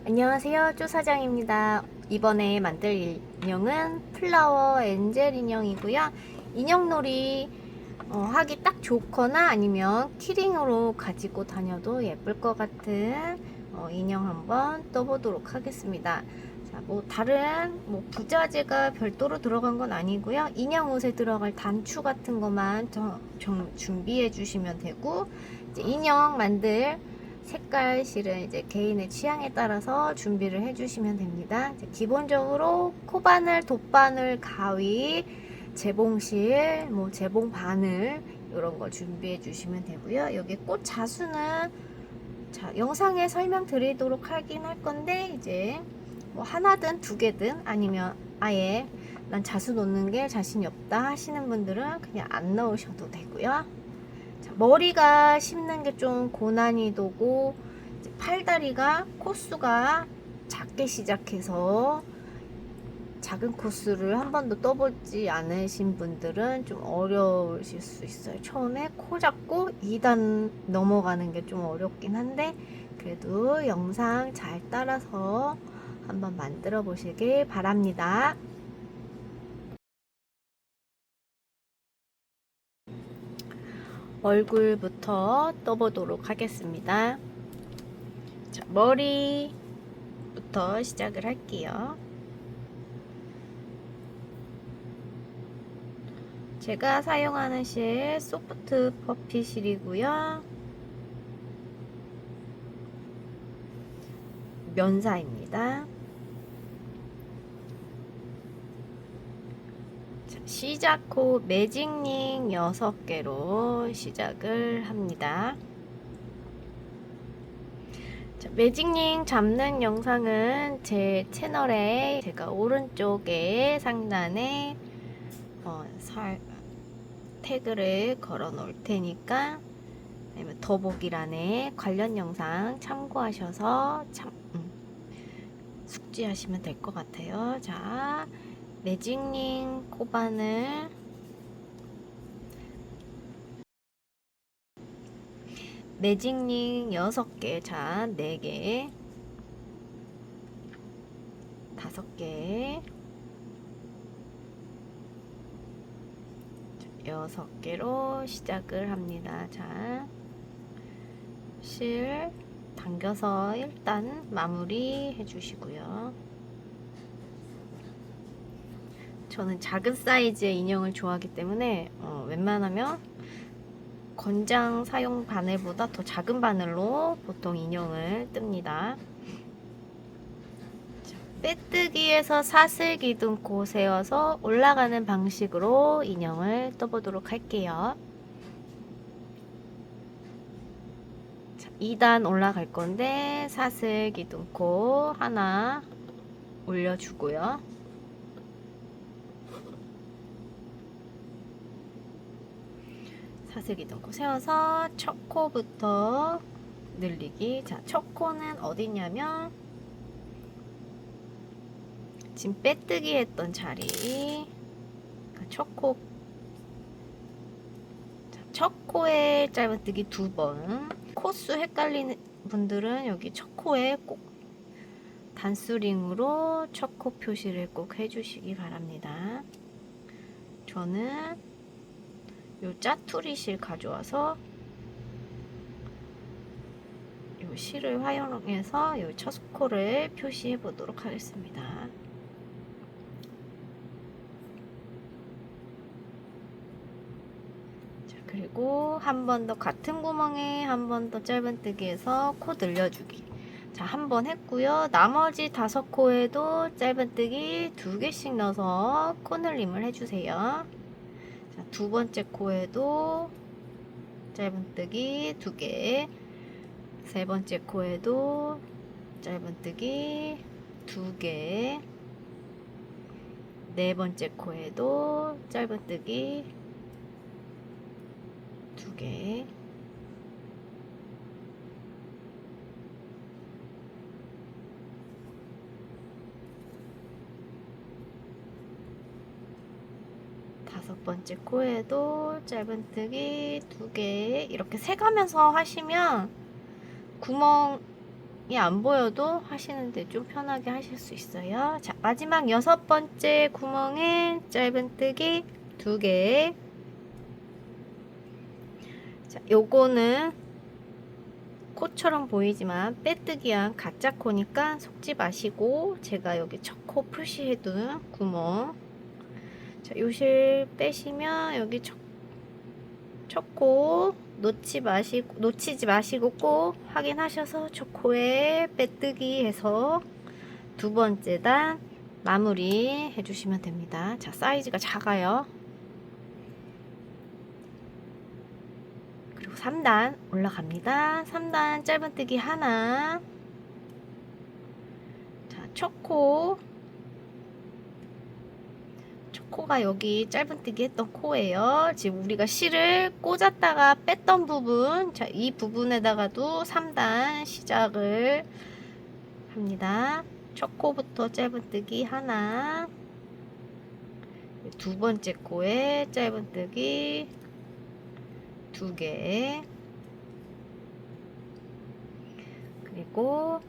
안녕하세요, 쪼사장입니다. 이번에 만들 인형은 플라워 엔젤 인형이고요. 인형놀이 하기 딱 좋거나 아니면 키링으로 가지고 다녀도 예쁠 것 같은 인형 한번 떠보도록 하겠습니다. 자, 뭐 다른 부자재가 별도로 들어간 건 아니고요. 인형 옷에 들어갈 단추 같은 것만 준비해 주시면 되고, 이제 인형 만들 색깔 실은 이제 개인의 취향에 따라서 준비를 해주시면 됩니다. 기본적으로 코바늘, 돗바늘, 가위, 재봉실, 재봉 바늘 이런 거 준비해 주시면 되고요. 여기 꽃 자수는 영상에 설명드리도록 하긴 할 건데, 이제 하나든 두 개든 아니면 아예 난 자수 놓는 게 자신이 없다 하시는 분들은 그냥 안 넣으셔도 되고요. 자, 머리가 심는 게 좀 고난이도고, 팔다리가 코수가 작게 시작해서 작은 코스를 한 번도 떠보지 않으신 분들은 좀 어려우실 수 있어요. 처음에 코 잡고 2단 넘어가는 게 좀 어렵긴 한데, 그래도 영상 잘 따라서 한번 만들어 보시길 바랍니다. 얼굴부터 떠보도록 하겠습니다. 자, 머리부터 시작을 할게요. 제가 사용하는 실 소프트 퍼피 실이고요. 면사입니다. 자, 시작코 매직링 6개로 시작을 합니다. 자, 매직링 잡는 영상은 제 채널에 제가 오른쪽에 상단에 태그를 걸어 놓을 테니까, 아니면 더보기란에 관련 영상 참고하셔서 숙지하시면 될 것 같아요. 자, 매직링 코바늘 매직링 6개, 자 4개, 5개, 6개로 시작을 합니다. 자, 실 당겨서 일단 마무리 해주시고요. 저는 작은 사이즈의 인형을 좋아하기 때문에 웬만하면 권장 사용 바늘보다 더 작은 바늘로 보통 인형을 뜹니다. 빼뜨기에서 사슬 기둥코 세워서 올라가는 방식으로 인형을 떠보도록 할게요. 자, 2단 올라갈 건데 사슬 기둥코 하나 올려주고요. 사슬 기둥코 세워서 첫 코부터 늘리기. 자, 첫 코는 어디냐면 지금 빼뜨기 했던 자리, 첫 코, 첫 코에 짧은뜨기 2번. 코수 헷갈리는 분들은 여기 첫 코에 꼭 단수링으로 첫 코 표시를 꼭 해주시기 바랍니다. 저는 요 짜투리 실 가져와서 요 실을 활용해서 요 첫 코를 표시해 보도록 하겠습니다. 그리고 한 번 더 같은 구멍에 한 번 더 짧은뜨기해서 코 늘려주기. 자, 한 번 했고요. 나머지 5코에도 짧은뜨기 2개씩 넣어서 코 늘림을 해주세요. 자, 두 번째 코에도 짧은뜨기 2개, 세 번째 코에도 짧은뜨기 2개, 네 번째 코에도 짧은뜨기 2개, 다섯 번째 코에도 짧은뜨기 2개, 이렇게 세가면서 하시면 구멍 안 보여도 하시는데 좀 편하게 하실 수 있어요. 자, 마지막 6번째 구멍에 짧은뜨기 2개. 자, 요거는 코처럼 보이지만 빼뜨기한 가짜 코니까 속지 마시고, 제가 여기 첫 코 표시해둔 구멍, 자, 요실 빼시면 여기 첫 코 놓치지 마시고 꼭 확인하셔서 첫 코에 빼뜨기 해서 2번째 단 마무리 해주시면 됩니다. 자, 사이즈가 작아요. 그리고 3단 올라갑니다. 3단 짧은뜨기 하나. 자, 첫 코가 여기 짧은뜨기 했던 코예요. 지금 우리가 실을 꽂았다가 뺐던 부분, 자, 이 부분에다가도 3단 시작을 합니다. 첫 코부터 짧은뜨기 하나, 2번째 코에 짧은뜨기 2개, 그리고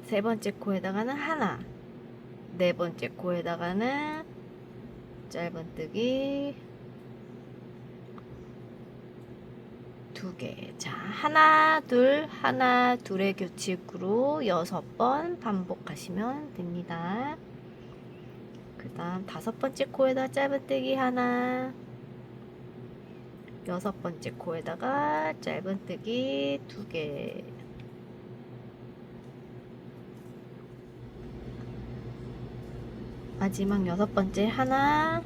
3번째 코에다가는 하나, 4번째 코에다가는 짧은뜨기 2개. 자, 하나 둘의 규칙으로 6번 반복하시면 됩니다. 그 다음 5번째 코에다 짧은뜨기 하나, 6번째 코에다가 짧은뜨기 2개. 마지막 6번째 하나,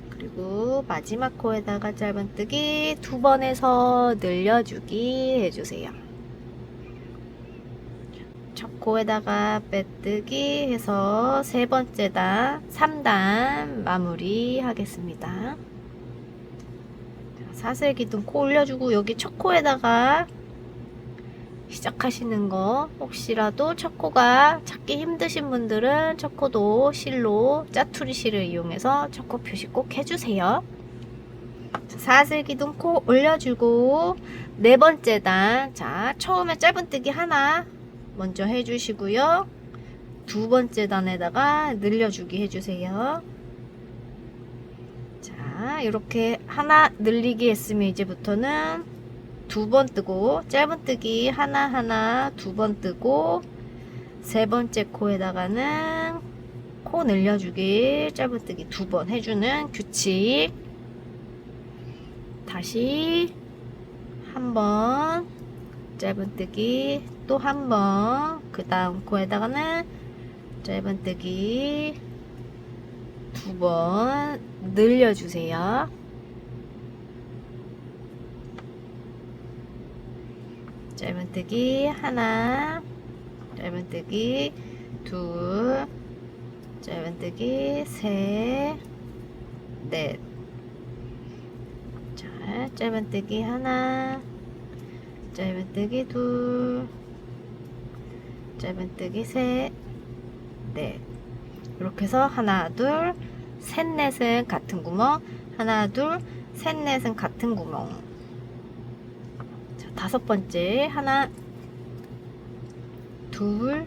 그리고 마지막 코에다가 짧은뜨기 2번 해서 늘려주기 해주세요. 첫 코에다가 빼뜨기 해서 3번째 단 3단 마무리 하겠습니다. 사슬기둥 코 올려주고, 여기 첫 코에다가 시작하시는 거, 혹시라도 첫 코가 찾기 힘드신 분들은 첫 코도 실로 짜투리 실을 이용해서 첫 코 표시 꼭 해주세요. 사슬기둥 코 올려주고 4번째 단, 자, 처음에 짧은뜨기 하나 먼저 해주시고요. 2번째 단에다가 늘려주기 해주세요. 자, 이렇게 하나 늘리기 했으면 이제부터는 2번 뜨고, 짧은뜨기 하나 2번 뜨고, 3번째 코에다가는 코 늘려주기 짧은뜨기 2번 해주는 규칙. 다시 한번 짧은뜨기 또 한번, 그 다음 코에다가는 짧은뜨기 2번 늘려주세요. 짧은뜨기 하나, 짧은뜨기 둘, 짧은뜨기 셋, 넷. 자, 짧은뜨기 하나, 짧은뜨기 둘, 짧은뜨기 셋, 넷. 이렇게 해서 하나, 둘, 셋, 넷은 같은 구멍, 하나, 둘, 셋, 넷은 같은 구멍. 5번째 하나, 둘,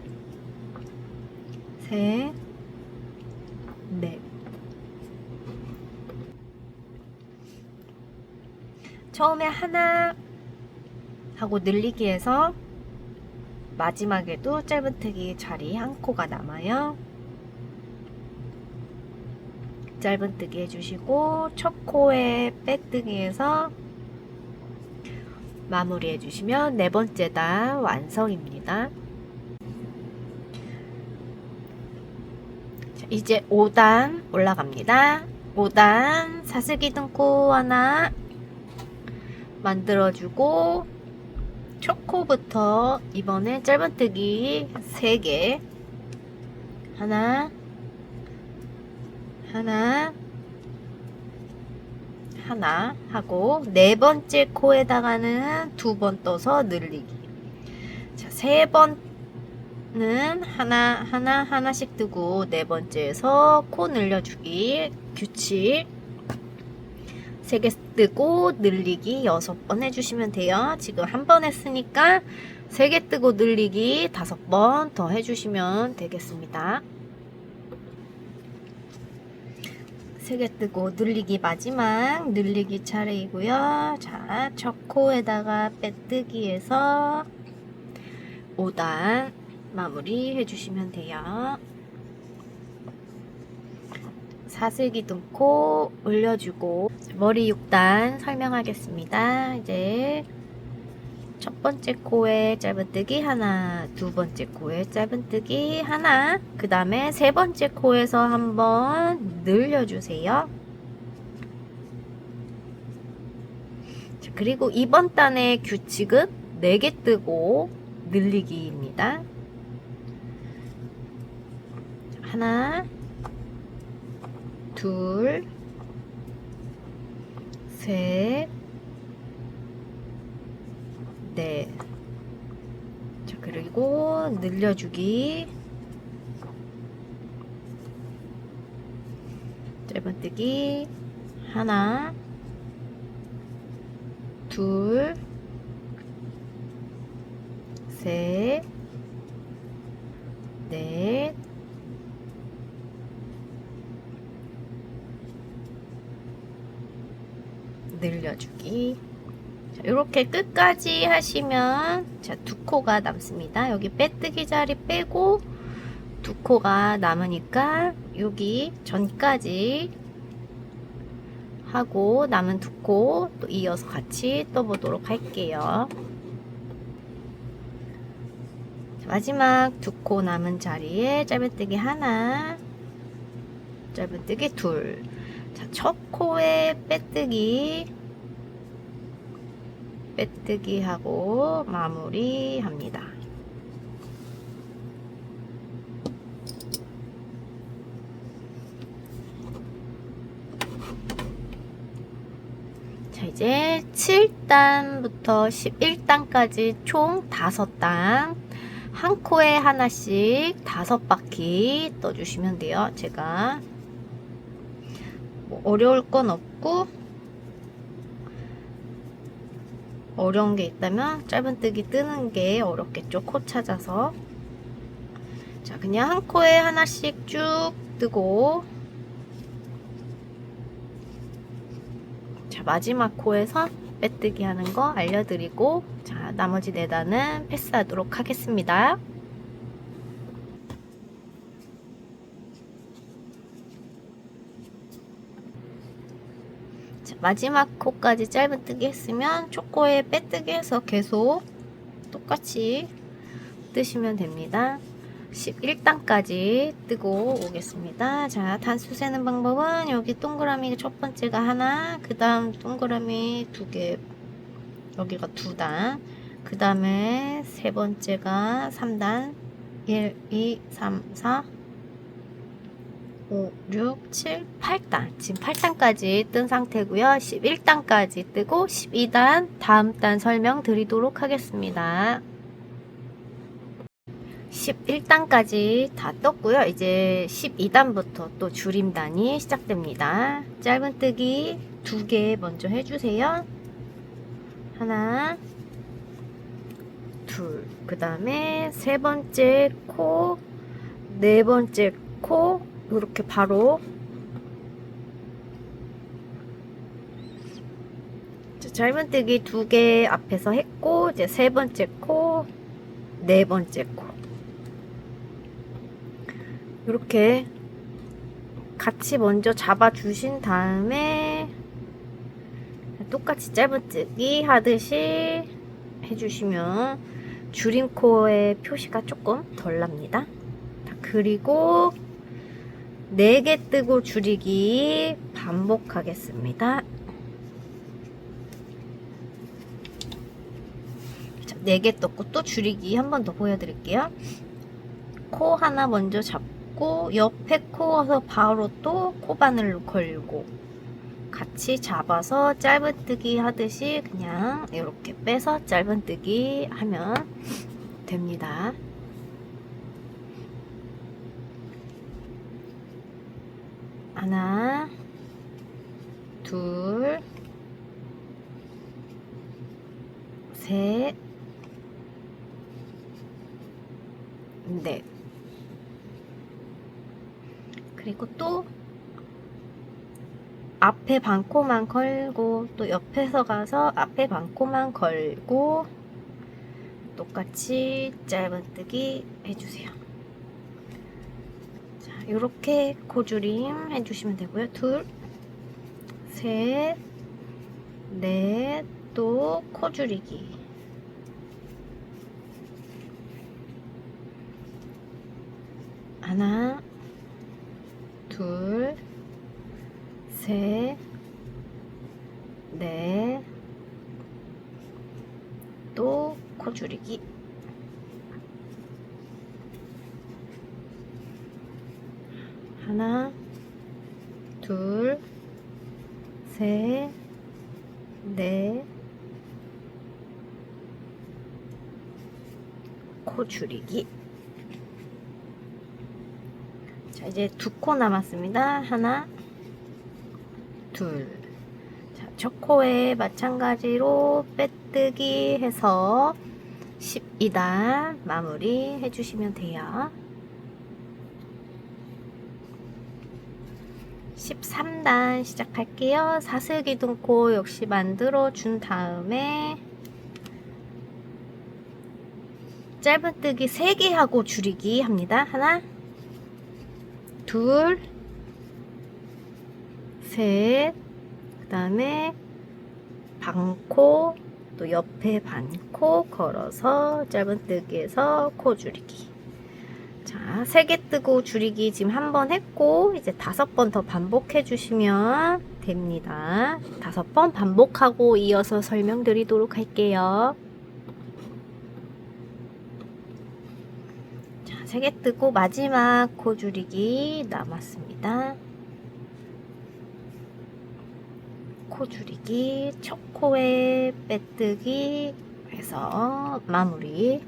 셋, 넷. 처음에 하나 하고 늘리기 해서 마지막에도 짧은뜨기 자리 한 코가 남아요. 짧은뜨기 해주시고 첫 코에 빼뜨기 해서 마무리 해주시면 4번째 단 완성입니다. 자, 이제 5단 올라갑니다. 5단 사슬기둥 코 하나 만들어주고, 첫 코부터 이번에 짧은뜨기 3개, 하나 하고, 4번째 코에다가는 2번 떠서 늘리기. 자, 3번은 하나씩 뜨고, 4번째에서 코 늘려주기 규칙. 3개 뜨고 늘리기 6번 해주시면 돼요. 지금 한 번 했으니까 3개 뜨고 늘리기 5번 더 해주시면 되겠습니다. 3개 뜨고 늘리기 마지막 늘리기 차례이고요. 자, 첫 코에다가 빼뜨기해서 5단 마무리 해주시면 돼요. 사슬기 듬고 올려주고 머리 6단 설명하겠습니다. 이제 첫 번째 코에 짧은뜨기 하나, 두 번째 코에 짧은뜨기 하나, 그 다음에 세 번째 코에서 한번 늘려주세요. 자, 그리고 이번 단의 규칙은 4개 뜨고 늘리기입니다. 하나, 둘, 셋, 넷. 자, 그리고 늘려주기. 짧은뜨기 하나, 둘, 셋, 넷, 늘려주기. 자, 이렇게 끝까지 하시면 자, 2코가 남습니다. 여기 빼뜨기 자리 빼고 2코가 남으니까 여기 전까지 하고 남은 2코 또 이어서 같이 떠보도록 할게요. 자, 마지막 2코 남은 자리에 짧은뜨기 하나, 짧은뜨기 둘. 자, 첫 코에 빼뜨기 하고 마무리합니다. 자, 이제 7단부터 11단까지 총 5단 한 코에 하나씩 5바퀴 떠주시면 돼요. 제가 뭐 어려울 건 없고 어려운 게 있다면 짧은뜨기 뜨는 게 어렵겠죠. 코 찾아서. 자, 그냥 한 코에 하나씩 쭉 뜨고 자, 마지막 코에서 빼뜨기 하는 거 알려드리고 자, 나머지 4단은 패스하도록 하겠습니다. 자, 마지막 코까지 짧은뜨기 했으면 첫 코에 빼뜨기 해서 계속 똑같이 뜨시면 됩니다. 11단까지 뜨고 오겠습니다. 자, 단수 세는 방법은 여기 동그라미 첫 번째가 하나, 그 다음 동그라미 2개, 여기가 2단, 그 다음에 세 번째가 3단, 1, 2, 3, 4, 5, 6, 7, 8단. 지금 8단까지 뜬 상태고요. 11단까지 뜨고 12단 다음 단 설명드리도록 하겠습니다. 11단까지 다 떴고요. 이제 12단부터 또 줄임단이 시작됩니다. 짧은뜨기 2개 먼저 해주세요. 하나, 둘, 그 다음에 세 번째 코, 네 번째 코, 이렇게 바로 짧은뜨기 2개 앞에서 했고, 이제 세 번째 코, 네 번째 코 이렇게 같이 먼저 잡아 주신 다음에 똑같이 짧은뜨기 하듯이 해주시면 줄임코의 표시가 조금 덜 납니다. 그리고 4개 뜨고 줄이기 반복하겠습니다. 자, 4개 떴고 또 줄이기 한 번 더 보여드릴게요. 코 하나 먼저 잡고 옆에 코에서 바로 또 코바늘로 걸고 같이 잡아서 짧은뜨기 하듯이 그냥 이렇게 빼서 짧은뜨기 하면 됩니다. 하나, 둘, 셋, 넷. 그리고 또 앞에 반코만 걸고 또 옆에서 가서 앞에 반코만 걸고 똑같이 짧은뜨기 해주세요. 자, 이렇게 코줄임 해주시면 되고요. 둘, 셋, 넷, 또 코줄이기. 하나, 둘, 셋, 넷, 또 코줄이기. 하나, 둘, 셋, 넷, 코줄이기. 자, 이제 2코 남았습니다. 하나, 둘. 자, 첫 코에 마찬가지로 빼뜨기 해서 12단 마무리 해주시면 돼요. 13단 시작할게요. 사슬기둥코 역시 만들어 준 다음에 짧은뜨기 3개 하고 줄이기 합니다. 하나, 둘, 셋, 그 다음에 반코, 또 옆에 반코 걸어서 짧은뜨기에서 코 줄이기. 자, 3개 뜨고 줄이기 지금 한 번 했고 이제 5번 더 반복해 주시면 됩니다. 5번 반복하고 이어서 설명드리도록 할게요. 자, 3개 뜨고 마지막 코 줄이기 남았습니다. 코 줄이기, 첫 코에 빼뜨기 해서 마무리.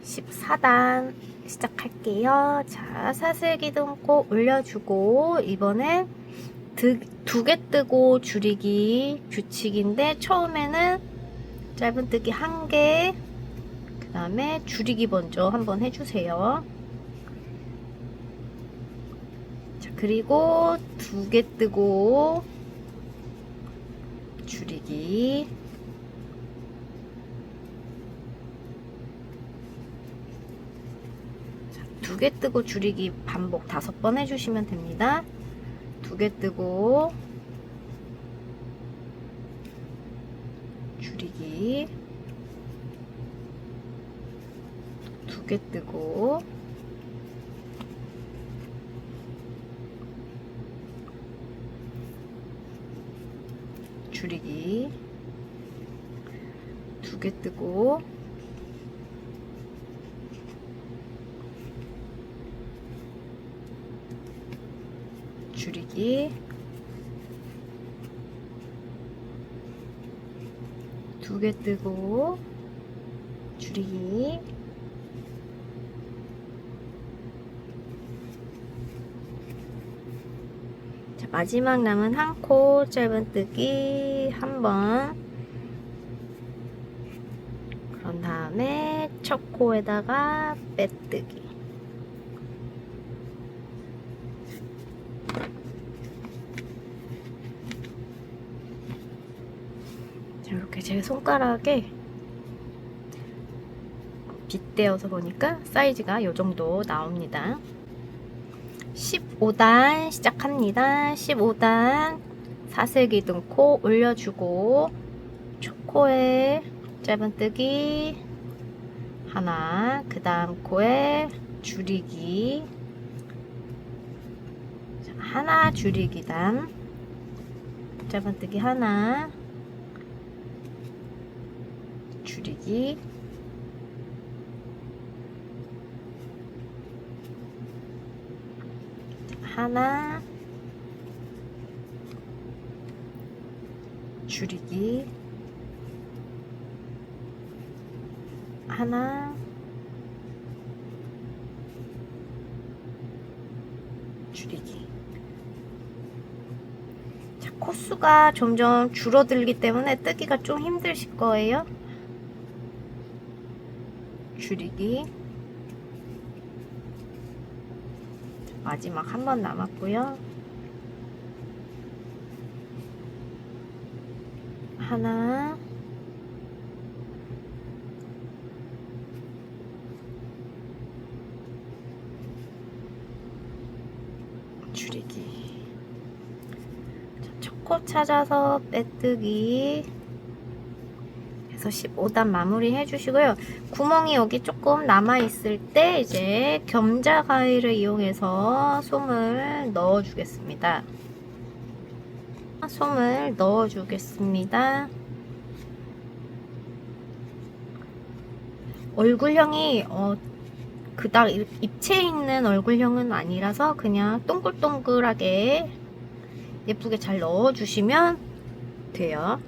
14단 시작할게요. 자, 사슬기둥코 올려주고 이번엔 2개 뜨고 줄이기 규칙인데 처음에는 짧은뜨기 1개, 그 다음에 줄이기 먼저 한번 해주세요. 자, 그리고 2개 뜨고 줄이기. 자, 2개 뜨고 줄이기 반복 5번 해주시면 됩니다. 2개 뜨고 줄이기, 2개 뜨고 줄이기, 2개 뜨고 줄이기, 2개 뜨고 줄이기. 자, 마지막 남은 1코 짧은뜨기 한번, 그런 다음에 첫 코에다가 빼뜨기. 자, 이렇게 제 손가락에 빗대어서 보니까 사이즈가 이 정도 나옵니다. 15단 시작합니다. 15단 사슬기둥코 올려주고 첫 코에 짧은뜨기 하나, 그 다음 코에 줄이기 하나, 줄이기단 짧은뜨기 하나, 줄이기 하나, 줄이기 하나, 줄이기. 자, 코 코수가 점점 줄어들기 때문에 뜨기가 좀 힘드실 거예요. 줄이기. 마지막 한 번 남았고요. 하나, 줄이기. 첫 코 찾아서 빼뜨기 해서 15단 마무리 해주시고요. 구멍이 여기 조금 남아있을 때 이제 겸자 가위를 이용해서 솜을 넣어주겠습니다. 솜을 넣어주겠습니다. 얼굴형이 그닥 입체 있는 얼굴형은 아니라서 그냥 동글동글하게 예쁘게 잘 넣어주시면 돼요.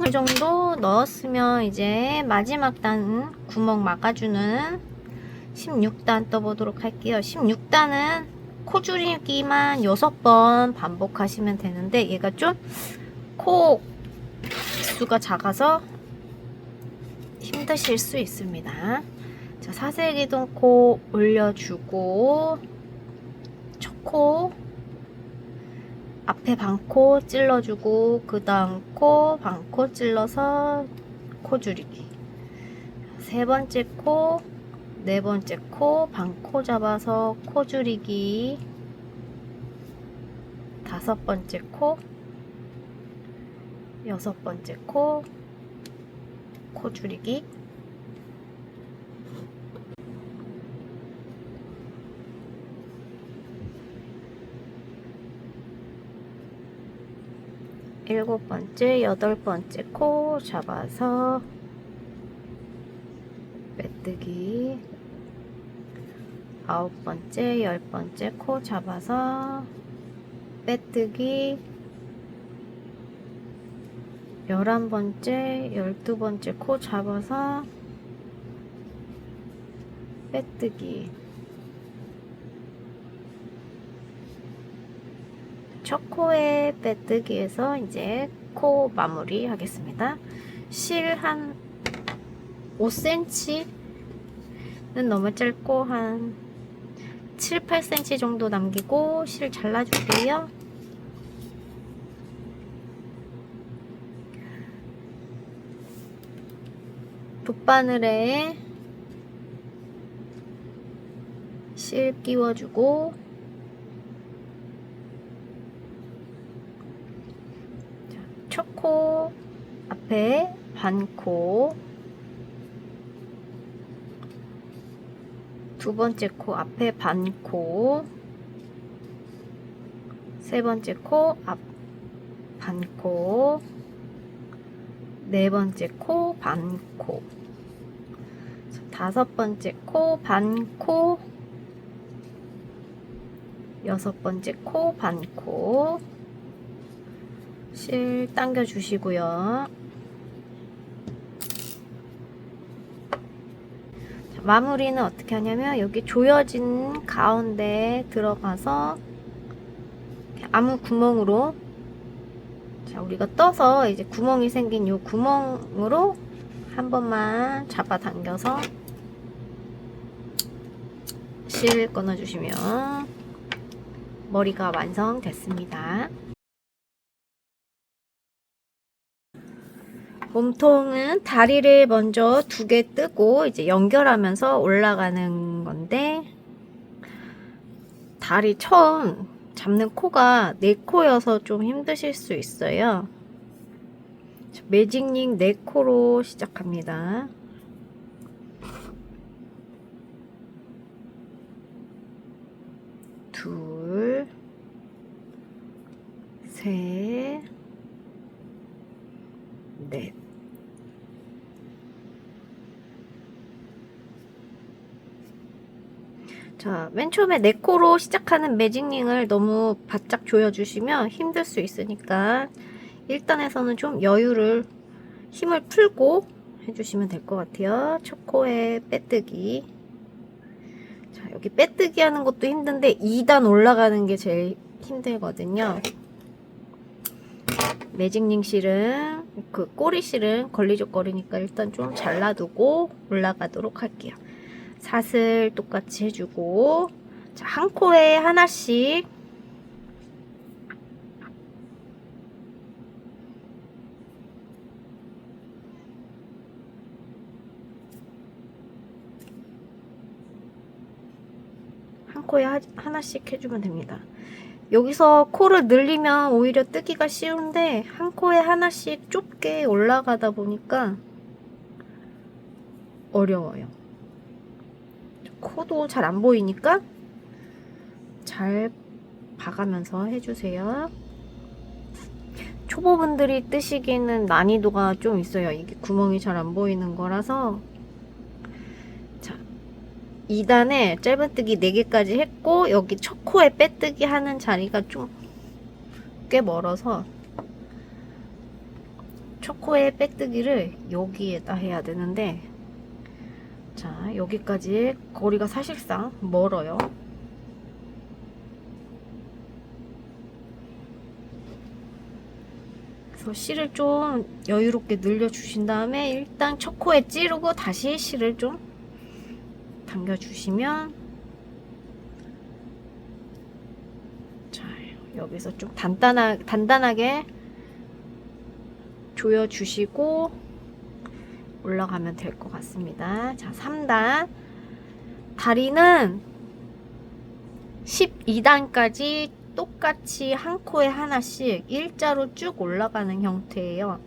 이 정도 넣었으면 이제 마지막 단 구멍 막아주는 16단 떠보도록 할게요. 16단은 코 줄이기만 6번 반복하시면 되는데 얘가 좀 코 수가 작아서 힘드실 수 있습니다. 자, 사색이동 코 올려주고 첫 코 앞에 반코 찔러주고 그 다음 코 반코 찔러서 코 줄이기. 세 번째 코, 네 번째 코 반코 잡아서 코 줄이기. 다섯 번째 코, 여섯 번째 코, 코 줄이기. 일곱 번째, 여덟 번째 코 잡아서 빼뜨기. 아홉 번째, 열 번째 코 잡아서 빼뜨기. 11번째, 12번째 코 잡아서 빼뜨기. 첫 코에 빼뜨기해서 이제 코 마무리 하겠습니다. 실 한 5cm는 너무 짧고 한 7, 8cm 정도 남기고 실 잘라줄게요. 돗바늘에 실 끼워주고 첫 코 앞에 반코, 두 번째 코 앞에 반코, 세 번째 코 앞 반코, 네 번째 코 반코, 다섯 번째 코 반코, 여섯 번째 코 반코. 실 당겨 주시고요. 마무리는 어떻게 하냐면 여기 조여진 가운데 들어가서 아무 구멍으로, 자, 우리가 떠서 이제 구멍이 생긴 이 구멍으로 한 번만 잡아 당겨서 실 끊어 주시면 머리가 완성됐습니다. 몸통은 다리를 먼저 2개 뜨고 이제 연결하면서 올라가는 건데, 다리 처음 잡는 코가 4코여서 좀 힘드실 수 있어요. 매직링 4코로 시작합니다. 둘, 셋, 넷. 자, 맨 처음에 4코로 시작하는 매직링을 너무 바짝 조여주시면 힘들 수 있으니까 1단에서는 좀 여유를, 힘을 풀고 해주시면 될 것 같아요. 첫 코에 빼뜨기. 자, 여기 빼뜨기 하는 것도 힘든데 2단 올라가는 게 제일 힘들거든요. 매직링 실은, 그 꼬리 실은 걸리적거리니까 일단 좀 잘라두고 올라가도록 할게요. 사슬 똑같이 해주고, 자, 한 코에 하나씩 하나씩 해주면 됩니다. 여기서 코를 늘리면 오히려 뜨기가 쉬운데 한 코에 하나씩 좁게 올라가다 보니까 어려워요. 코도 잘 안 보이니까 잘 봐가면서 해주세요. 초보분들이 뜨시기에는 난이도가 좀 있어요. 이게 구멍이 잘 안 보이는 거라서. 자, 2단에 짧은뜨기 4개까지 했고, 여기 첫 코에 빼뜨기 하는 자리가 좀 꽤 멀어서 첫 코에 빼뜨기를 여기에다 해야 되는데, 자, 여기까지 거리가 사실상 멀어요. 그래서 실을 좀 여유롭게 늘려주신 다음에 일단 첫 코에 찌르고 다시 실을 좀 당겨주시면, 자, 여기서 좀 단단하게 조여주시고 올라가면 될 것 같습니다. 자, 3단. 다리는 12단까지 똑같이 한 코에 하나씩 일자로 쭉 올라가는 형태예요.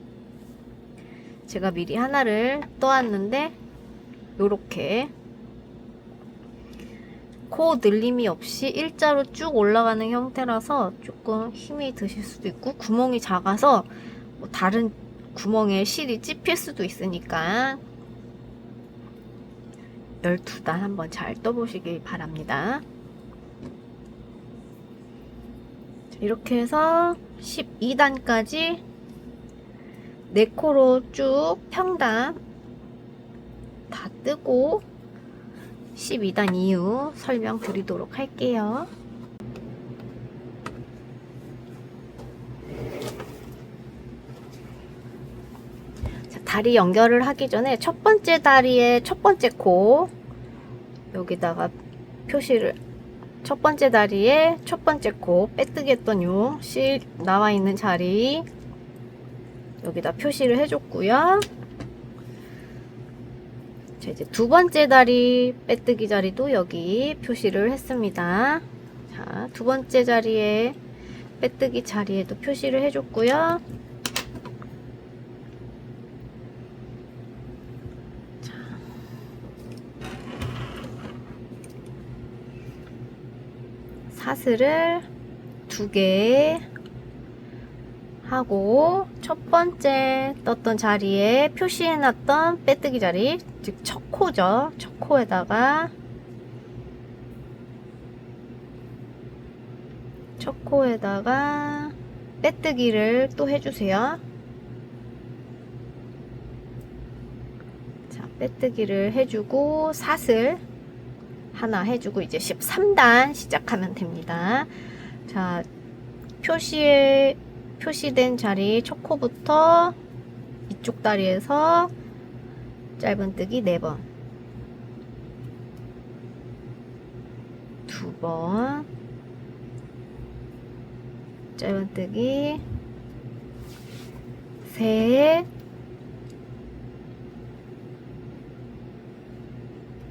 제가 미리 하나를 떠왔는데 요렇게 코 늘림이 없이 일자로 쭉 올라가는 형태라서 조금 힘이 드실 수도 있고, 구멍이 작아서 뭐 다른 구멍에 실이 찝힐 수도 있으니까 12단 한번 잘 떠보시길 바랍니다. 이렇게 해서 12단까지 4코로 쭉 평단 다 뜨고 12단 이후 설명드리도록 할게요. 다리 연결을 하기 전에 첫 번째 다리의 첫 번째 코, 여기다가 표시를, 첫 번째 다리의 첫 번째 코 빼뜨기 했던 요 실 나와 있는 자리 여기다 표시를 해줬고요. 자, 이제 두 번째 다리 빼뜨기 자리도 여기 표시를 했습니다. 자, 두 번째 자리에 빼뜨기 자리에도 표시를 해줬고요. 사슬을 2개 하고 첫 번째 떴던 자리에 표시해놨던 빼뜨기 자리, 즉 첫 코죠. 첫 코에다가 빼뜨기를 또 해주세요. 자, 빼뜨기를 해주고 사슬 하나 해주고 이제 13단 시작하면 됩니다. 자, 표시된 자리 첫 코부터 이쪽 다리에서 짧은뜨기 4번, 2번, 짧은뜨기 3,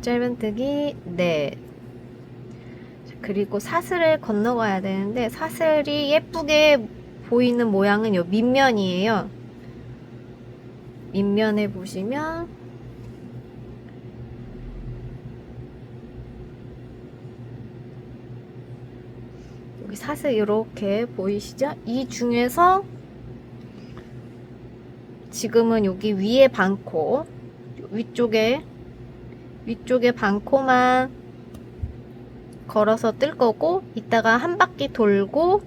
짧은뜨기 4. 그리고 사슬을 건너가야 되는데 사슬이 예쁘게 보이는 모양은 요 밑면이에요. 밑면에 보시면 여기 사슬 이렇게 보이시죠? 이 중에서 지금은 여기 위에 반코, 위쪽에 반코만 걸어서 뜰 거고, 이따가 한 바퀴 돌고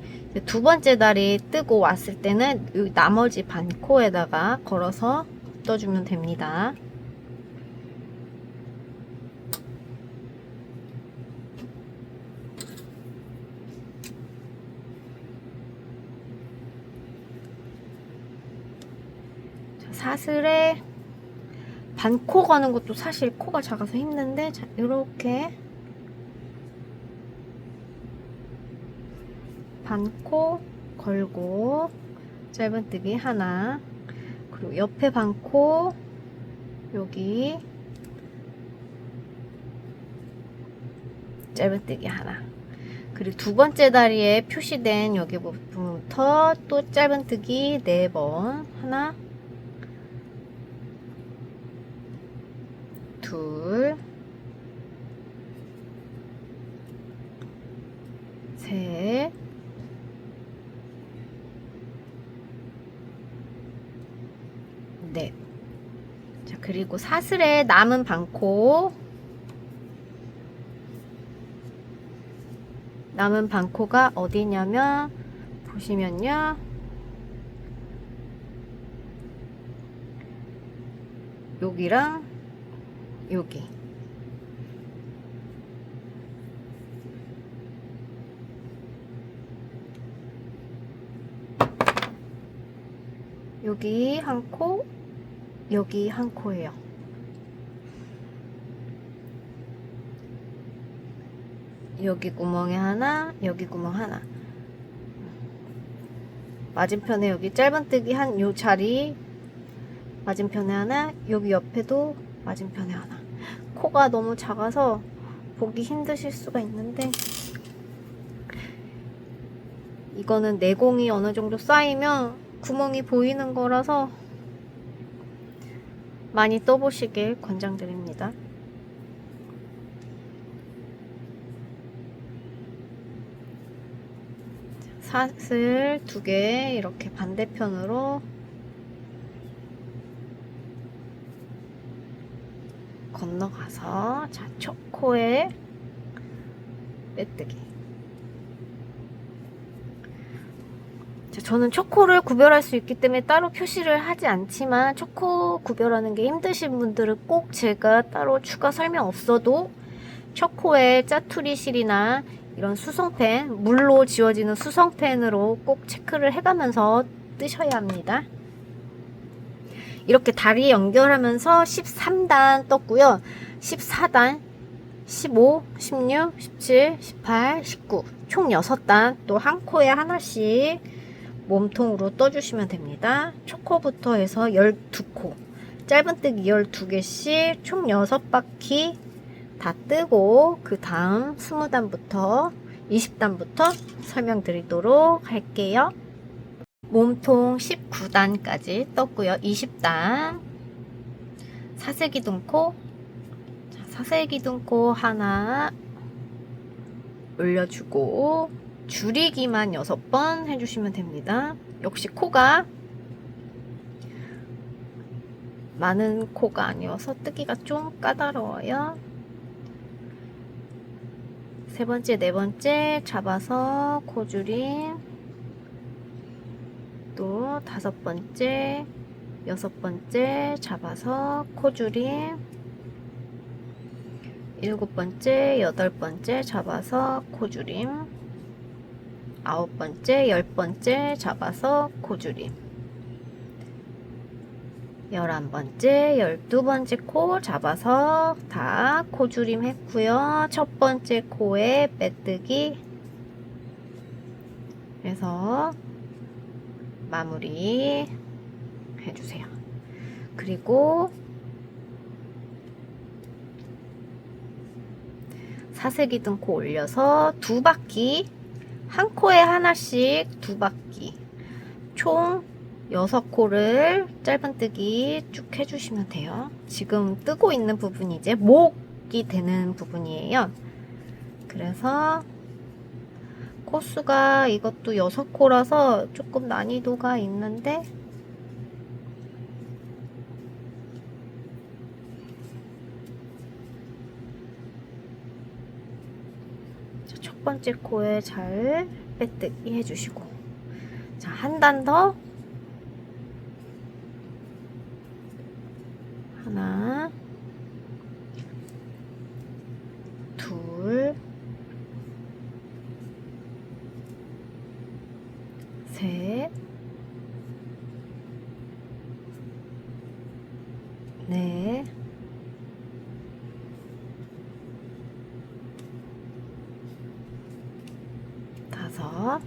두 번째 다리 뜨고 왔을 때는 이 나머지 반코에다가 걸어서 떠주면 됩니다. 사슬에 반코 가는 것도 사실 코가 작아서 힘든데, 자, 이렇게 반코 걸고 짧은뜨기 하나, 그리고 옆에 반코 여기 짧은뜨기 하나, 그리고 두 번째 다리에 표시된 여기 부분부터 또 짧은뜨기 4번, 하나, 둘, 셋, 넷. 자, 그리고 사슬에 남은 반코가 어디냐면 보시면요, 여기랑 여기 한 코, 여기 한 코예요. 여기 구멍에 하나, 여기 구멍 하나. 맞은편에 여기 짧은뜨기 한 요 자리 맞은편에 하나, 여기 옆에도 맞은편에 하나. 코가 너무 작아서 보기 힘드실 수가 있는데, 이거는 내공이 어느 정도 쌓이면 구멍이 보이는 거라서 많이 떠보시길 권장드립니다. 사슬 2개 이렇게 반대편으로 건너가서, 자, 초코에 빼뜨기. 자, 저는 초코를 구별할 수 있기 때문에 따로 표시를 하지 않지만, 초코 구별하는 게 힘드신 분들은 꼭 제가 따로 추가 설명 없어도 초코에 짜투리 실이나 이런 수성펜, 물로 지워지는 수성펜으로 꼭 체크를 해가면서 뜨셔야 합니다. 이렇게 다리 연결하면서 13단 떴고요. 14단, 15, 16, 17, 18, 19 총 6단 또 한 코에 하나씩 몸통으로 떠주시면 됩니다. 초코부터 해서 12코, 짧은뜨기 12개씩 총 6바퀴 다 뜨고, 그 다음 20단부터 20단부터 설명드리도록 할게요. 몸통 19단까지 떴고요. 20단 사슬기둥코, 자, 사슬기둥코 하나 올려주고 줄이기만 6번 해주시면 됩니다. 역시 코가 많은 코가 아니어서 뜨기가 좀 까다로워요. 세 번째, 네 번째 잡아서 코줄임, 또 5번째, 6번째 잡아서 코줄임, 7번째, 8번째 잡아서 코줄임, 9번째, 10번째 잡아서 코줄임, 11번째, 12번째 코 잡아서 다 코줄임 했고요. 첫 번째 코에 빼뜨기 해서 마무리 해주세요. 그리고 사슬기둥코 올려서 2바퀴, 한 코에 하나씩 2바퀴, 총 6코를 짧은뜨기 쭉 해주시면 돼요. 지금 뜨고 있는 부분이 이제 목이 되는 부분이에요. 그래서 코수가 이것도 6코라서 조금 난이도가 있는데 첫 번째 코에 잘 빼뜨기 해주시고, 자, 한 단 더. 하나, 둘, 셋, 넷, 다섯,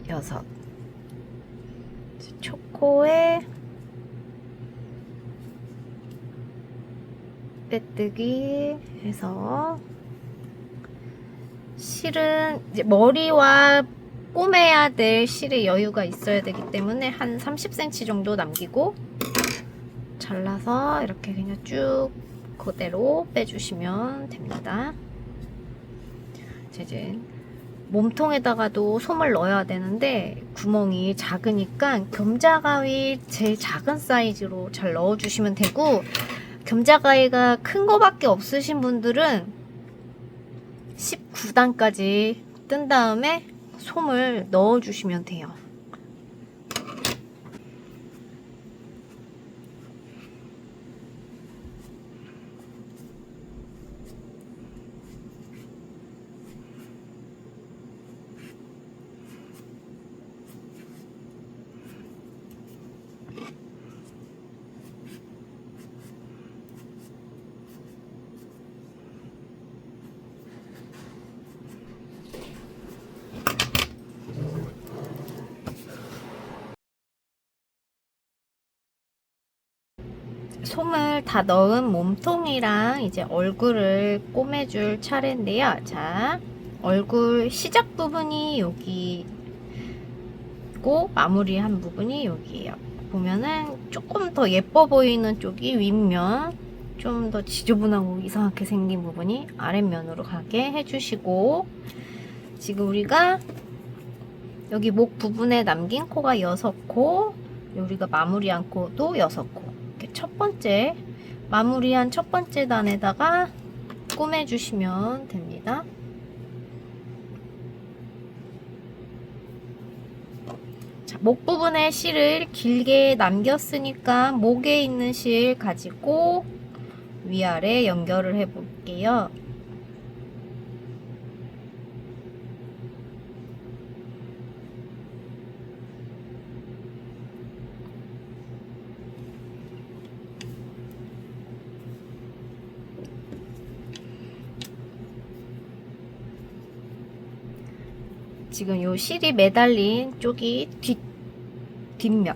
여섯. 초코에 빼뜨기 해서, 실은 이제 머리와 꼬매야 될 실의 여유가 있어야 되기 때문에 한 30cm 정도 남기고 잘라서 이렇게 그냥 쭉 그대로 빼주시면 됩니다. 이제 몸통에다가도 솜을 넣어야 되는데 구멍이 작으니까 겸자가위 제일 작은 사이즈로 잘 넣어주시면 되고, 겸자가위가 큰 거밖에 없으신 분들은 19단까지 뜬 다음에 솜을 넣어주시면 돼요. 솜을 다 넣은 몸통이랑 이제 얼굴을 꼬매줄 차례인데요. 자, 얼굴 시작 부분이 여기고 마무리한 부분이 여기예요. 보면은 조금 더 예뻐 보이는 쪽이 윗면, 좀 더 지저분하고 이상하게 생긴 부분이 아랫면으로 가게 해주시고, 지금 우리가 여기 목 부분에 남긴 코가 6코, 우리가 마무리한 코도 6코. 첫 번째 마무리한 첫 번째 단에다가 꼬매주시면 됩니다. 자, 목 부분에 실을 길게 남겼으니까 목에 있는 실 가지고 위아래 연결을 해 볼게요. 지금 요 실이 매달린 쪽이 뒷면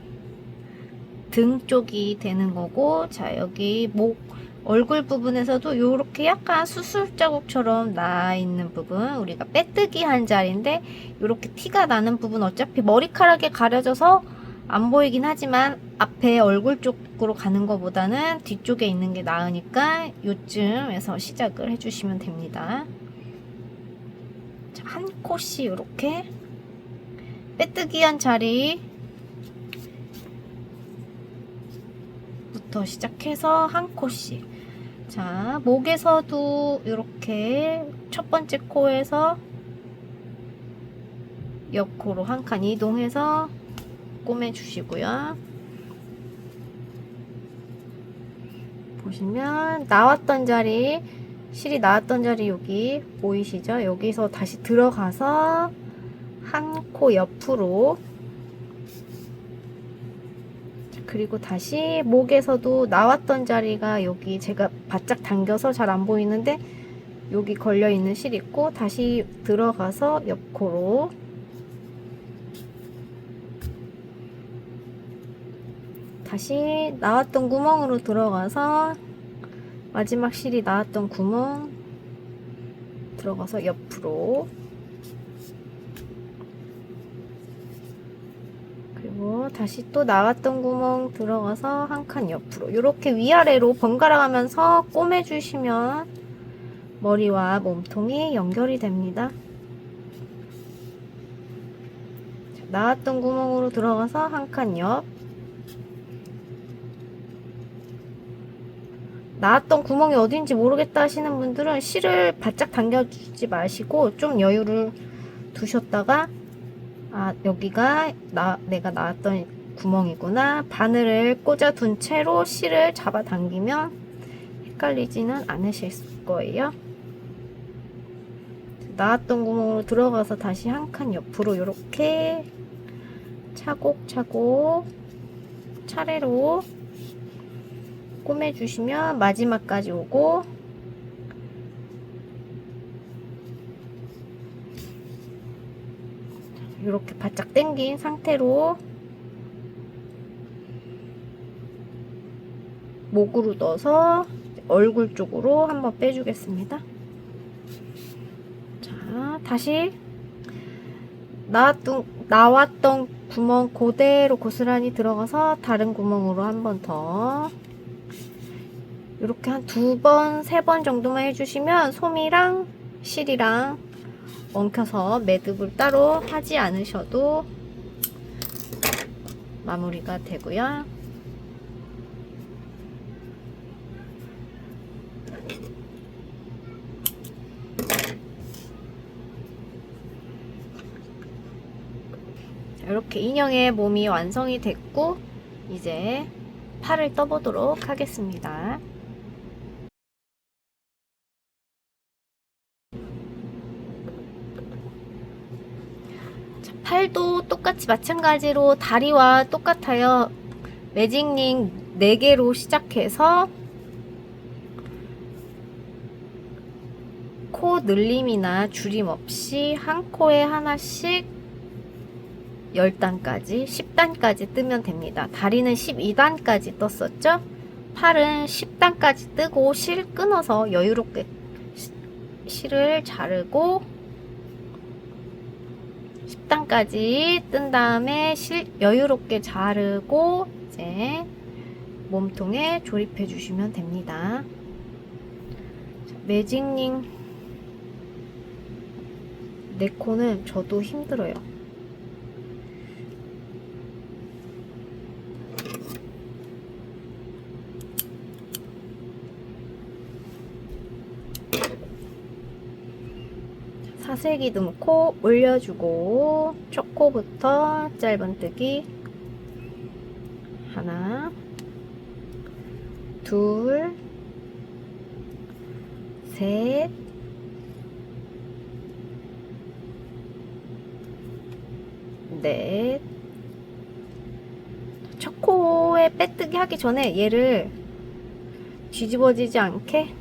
등 쪽이 되는 거고, 자, 여기 목 얼굴 부분에서도 요렇게 약간 수술 자국처럼 나 있는 부분, 우리가 빼뜨기 한 자리인데 요렇게 티가 나는 부분, 어차피 머리카락에 가려져서 안 보이긴 하지만 앞에 얼굴 쪽으로 가는 것보다는 뒤쪽에 있는 게 나으니까 요쯤에서 시작을 해주시면 됩니다. 한 코씩 이렇게 빼뜨기 한 자리부터 시작해서 한 코씩. 자, 목에서도 이렇게 첫 번째 코에서 옆코로 한 칸 이동해서 꼬매 주시고요. 보시면 나왔던 자리, 실이 나왔던 자리 여기 보이시죠? 여기서 다시 들어가서 한 코 옆으로, 그리고 다시 목에서도 나왔던 자리가 여기 제가 바짝 당겨서 잘 안 보이는데 여기 걸려 있는 실 있고, 다시 들어가서 옆코로, 다시 나왔던 구멍으로 들어가서 마지막 실이 나왔던 구멍 들어가서 옆으로, 그리고 그리고 다시 또 나왔던 구멍 들어가서 한 칸 옆으로 이렇게 위아래로 번갈아 가면서 꼬매주시면 머리와 몸통이 연결이 됩니다. 나왔던 구멍으로 들어가서 한 칸 옆, 나왔던 구멍이 어딘지 모르겠다 하시는 분들은 실을 바짝 당겨주지 마시고 좀 여유를 두셨다가 여기가 내가 나왔던 구멍이구나, 바늘을 꽂아둔 채로 실을 잡아 당기면 헷갈리지는 않으실 거예요. 나왔던 구멍으로 들어가서 다시 한 칸 옆으로 이렇게 차곡차곡 차례로 꼬매주시면 마지막까지 오고, 이렇게 바짝 당긴 상태로 목으로 넣어서 얼굴 쪽으로 한번 빼주겠습니다. 자, 다시 나왔던 구멍 그대로 고스란히 들어가서 다른 구멍으로 한 번 더 이렇게 한 2번, 3번 정도만 해주시면 솜이랑 실이랑 엉켜서 매듭을 따로 하지 않으셔도 마무리가 되고요. 이렇게 인형의 몸이 완성이 됐고, 이제 팔을 떠보도록 하겠습니다. 자, 팔도 똑같이 마찬가지로 다리와 똑같아요. 매직링 4개로 시작해서 코 늘림이나 줄임 없이 한 코에 하나씩 10단까지, 10단까지 뜨면 됩니다. 다리는 12단까지 떴었죠? 팔은 10단까지 뜨고 실 끊어서 여유롭게 실을 자르고 10단까지 뜬 다음에 실 여유롭게 자르고 이제 몸통에 조립해 주시면 됩니다. 매직링 4코는 저도 힘들어요. 사슬기둥 코 올려주고 첫 코부터 짧은뜨기 하나, 둘, 셋, 넷. 첫 코에 빼뜨기 하기 전에 얘를 뒤집어지지 않게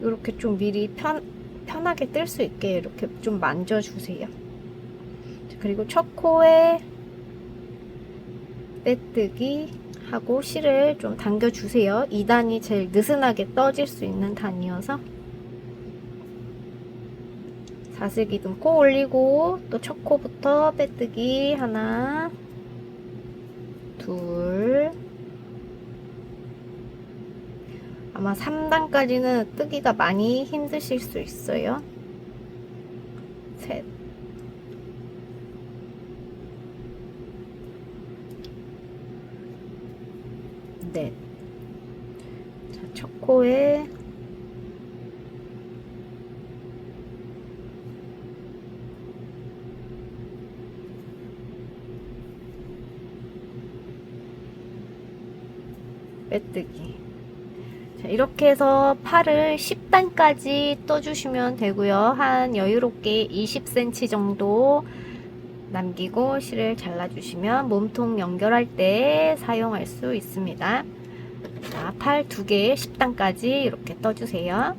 이렇게 좀 미리 편하게 뜰 수 있게 이렇게 좀 만져주세요. 그리고 첫 코에 빼뜨기 하고 실을 좀 당겨주세요. 2단이 제일 느슨하게 떠질 수 있는 단이어서. 사슬기둥 코 올리고 또 첫 코부터 빼뜨기 하나, 둘, 아마 3단까지는 뜨기가 많이 힘드실 수 있어요. 셋, 넷. 자, 첫 코에 빼뜨기. 자, 이렇게 해서 팔을 10단까지 떠주시면 되고요. 한 여유롭게 20cm 정도 남기고 실을 잘라주시면 몸통 연결할 때 사용할 수 있습니다. 자, 팔 2개 10단까지 이렇게 떠주세요.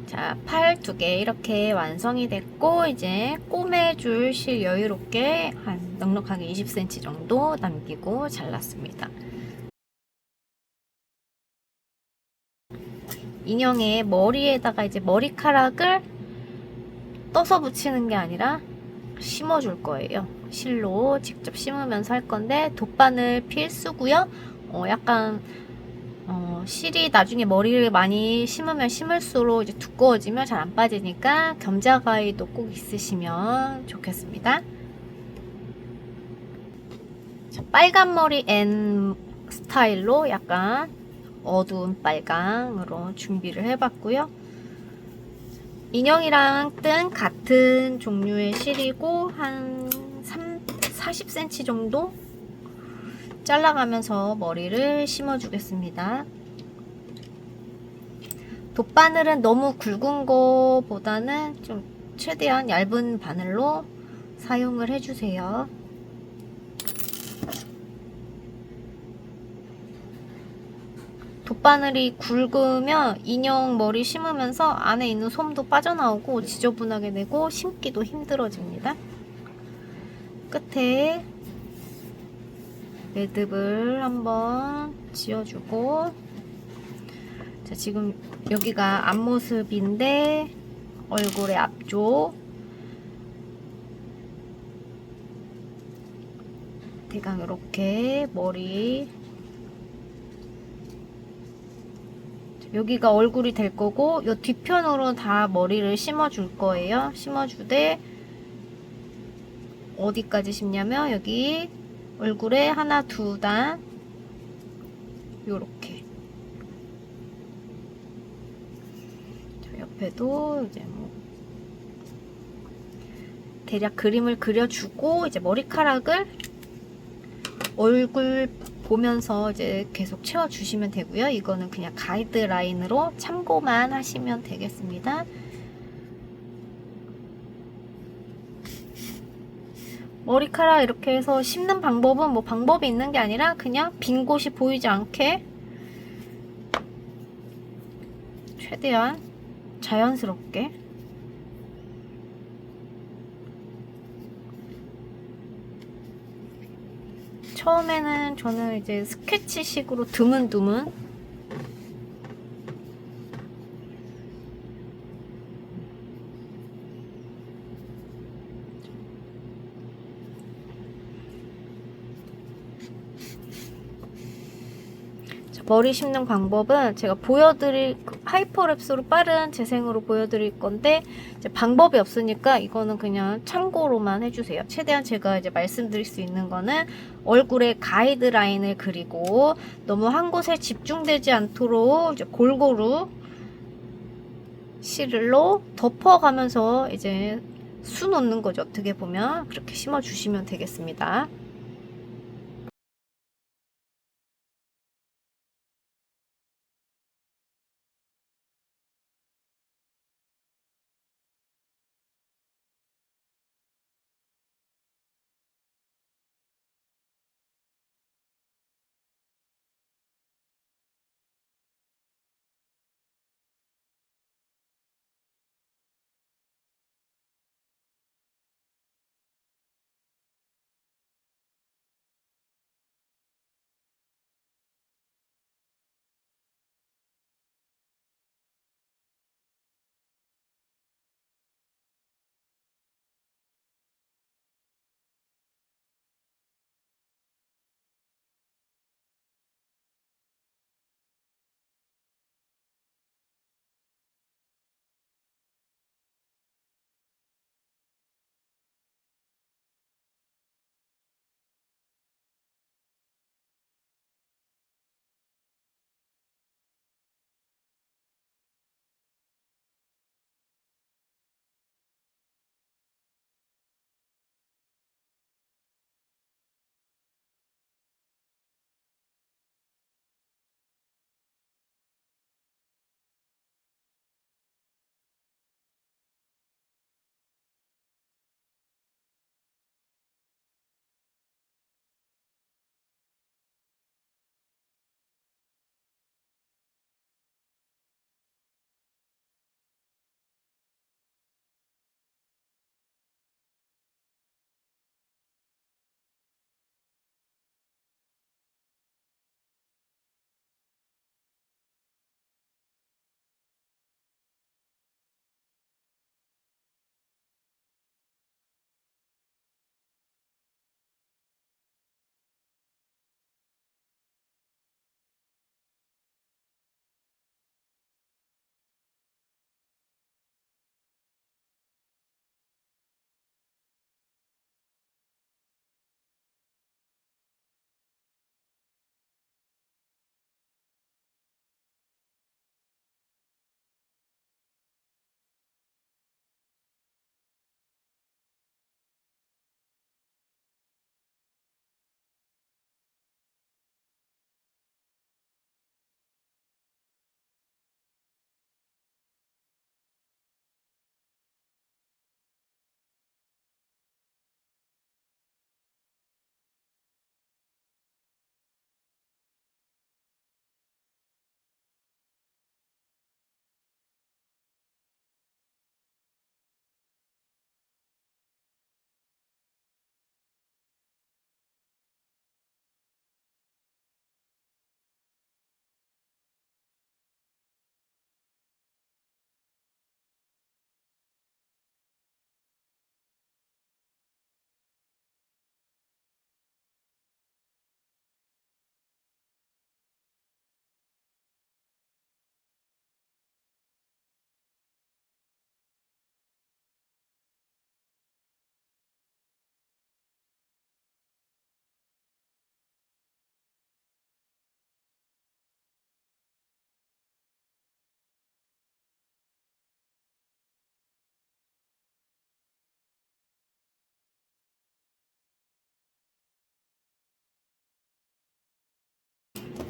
자, 팔 2개 이렇게 완성이 됐고, 이제 꼬매줄 실 여유롭게 한 넉넉하게 20cm 정도 남기고 잘랐습니다. 인형의 머리에다가 이제 머리카락을 떠서 붙이는 게 아니라 심어줄 거예요. 실로 직접 심으면서 할 건데 돗바늘 필수고요. 약간 실이 나중에 머리를 많이 심으면 심을수록 이제 두꺼워지면 잘 안 빠지니까 겸자가위도 꼭 있으시면 좋겠습니다. 자, 빨간 머리 N 스타일로 약간 어두운 빨강으로 준비를 해봤고요. 인형이랑 뜬 같은 종류의 실이고 한 40cm 정도 잘라가면서 머리를 심어주겠습니다. 돗바늘은 너무 굵은 거보다는 좀 최대한 얇은 바늘로 사용을 해주세요. 돗바늘이 굵으면 인형 머리 심으면서 안에 있는 솜도 빠져나오고 지저분하게 되고 심기도 힘들어집니다. 끝에 매듭을 한번 지어주고, 자, 지금 여기가 앞모습인데 얼굴의 앞쪽 대강 이렇게 머리, 여기가 얼굴이 될 거고 이 뒤편으로 다 머리를 심어 줄 거예요. 심어 주되 어디까지 심냐면 여기 얼굴에 하나 두 단 요렇게, 옆에도 이제 뭐 대략 그림을 그려주고 이제 머리카락을 얼굴 보면서 이제 계속 채워주시면 되고요. 이거는 그냥 가이드라인으로 참고만 하시면 되겠습니다. 머리카락 이렇게 해서 심는 방법은 뭐 방법이 있는 게 아니라 그냥 빈 곳이 보이지 않게 최대한 자연스럽게 처음에는 저는 이제 스케치식으로 드문드문 머리 심는 방법은 제가 보여드릴 하이퍼랩스로 빠른 재생으로 보여드릴 건데 이제 방법이 없으니까 이거는 그냥 참고로만 해주세요. 최대한 제가 이제 말씀드릴 수 있는 거는 얼굴에 가이드라인을 그리고 너무 한 곳에 집중되지 않도록 이제 골고루 실로 덮어가면서 이제 수 놓는 거죠. 어떻게 보면 그렇게 심어 주시면 되겠습니다.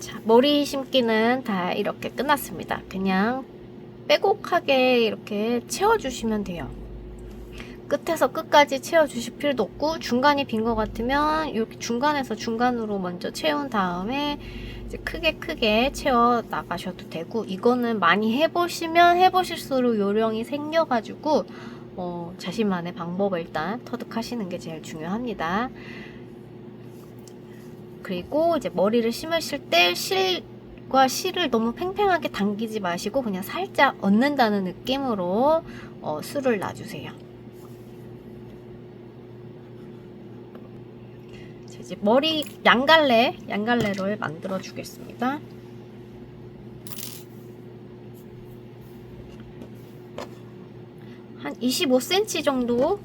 자, 머리 심기는 다 이렇게 끝났습니다. 그냥 빼곡하게 이렇게 채워주시면 돼요. 끝에서 끝까지 채워주실 필요도 없고, 중간이 빈 것 같으면 이렇게 중간에서 중간으로 먼저 채운 다음에 이제 크게 채워 나가셔도 되고, 이거는 많이 해보시면 해보실수록 요령이 생겨가지고 자신만의 방법을 일단 터득하시는 게 제일 중요합니다. 그리고 이제 머리를 심으실 때 실과 실을 너무 팽팽하게 당기지 마시고 그냥 살짝 얹는다는 느낌으로 술을 놔주세요. 자, 이제 머리 양갈래를 만들어 주겠습니다. 한 25cm 정도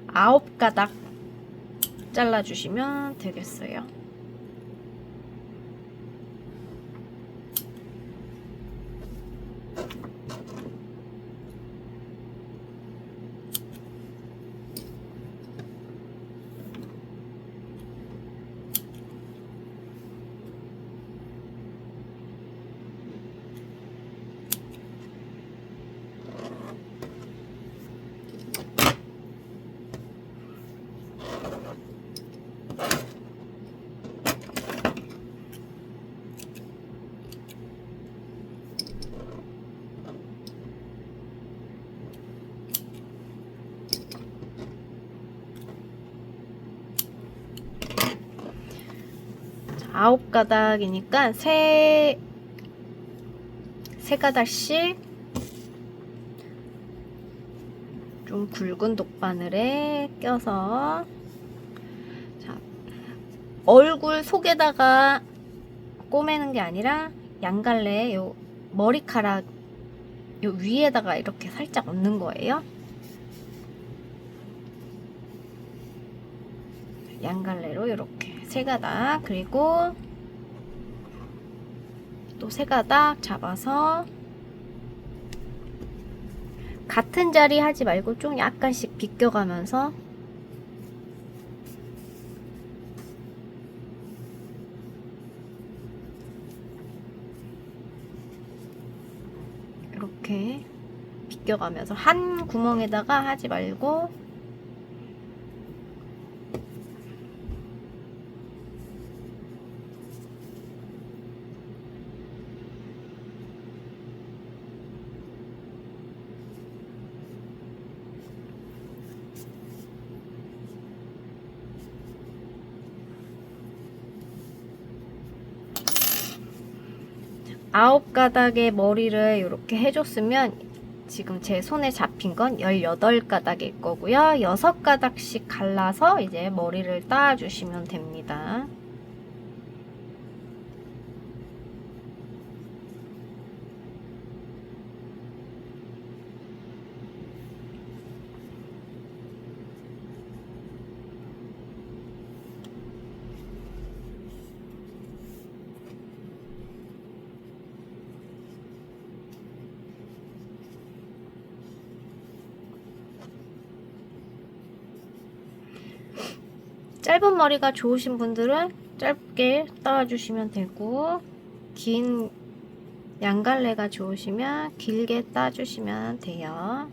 9가닥 잘라주시면 되겠어요. 자, 9가닥이니까 세 가닥씩 좀 굵은 독바늘에 껴서, 자, 얼굴 속에다가 꼬매는 게 아니라 양갈래 요 머리카락 요 위에다가 이렇게 살짝 얹는 거예요. 양갈래로 이렇게 3가닥, 그리고 또 3가닥 잡아서 같은 자리 하지 말고 좀 약간씩 비껴가면서 이렇게 비껴가면서 한 구멍에다가 하지 말고 아홉 가닥의 머리를 이렇게 해줬으면 지금 제 손에 잡힌 건 18가닥일 거고요. 6가닥씩 갈라서 이제 머리를 따주시면 됩니다. 짧은 머리가 좋으신 분들은 짧게 따주시면 되고, 긴 양갈래가 좋으시면 길게 따주시면 돼요.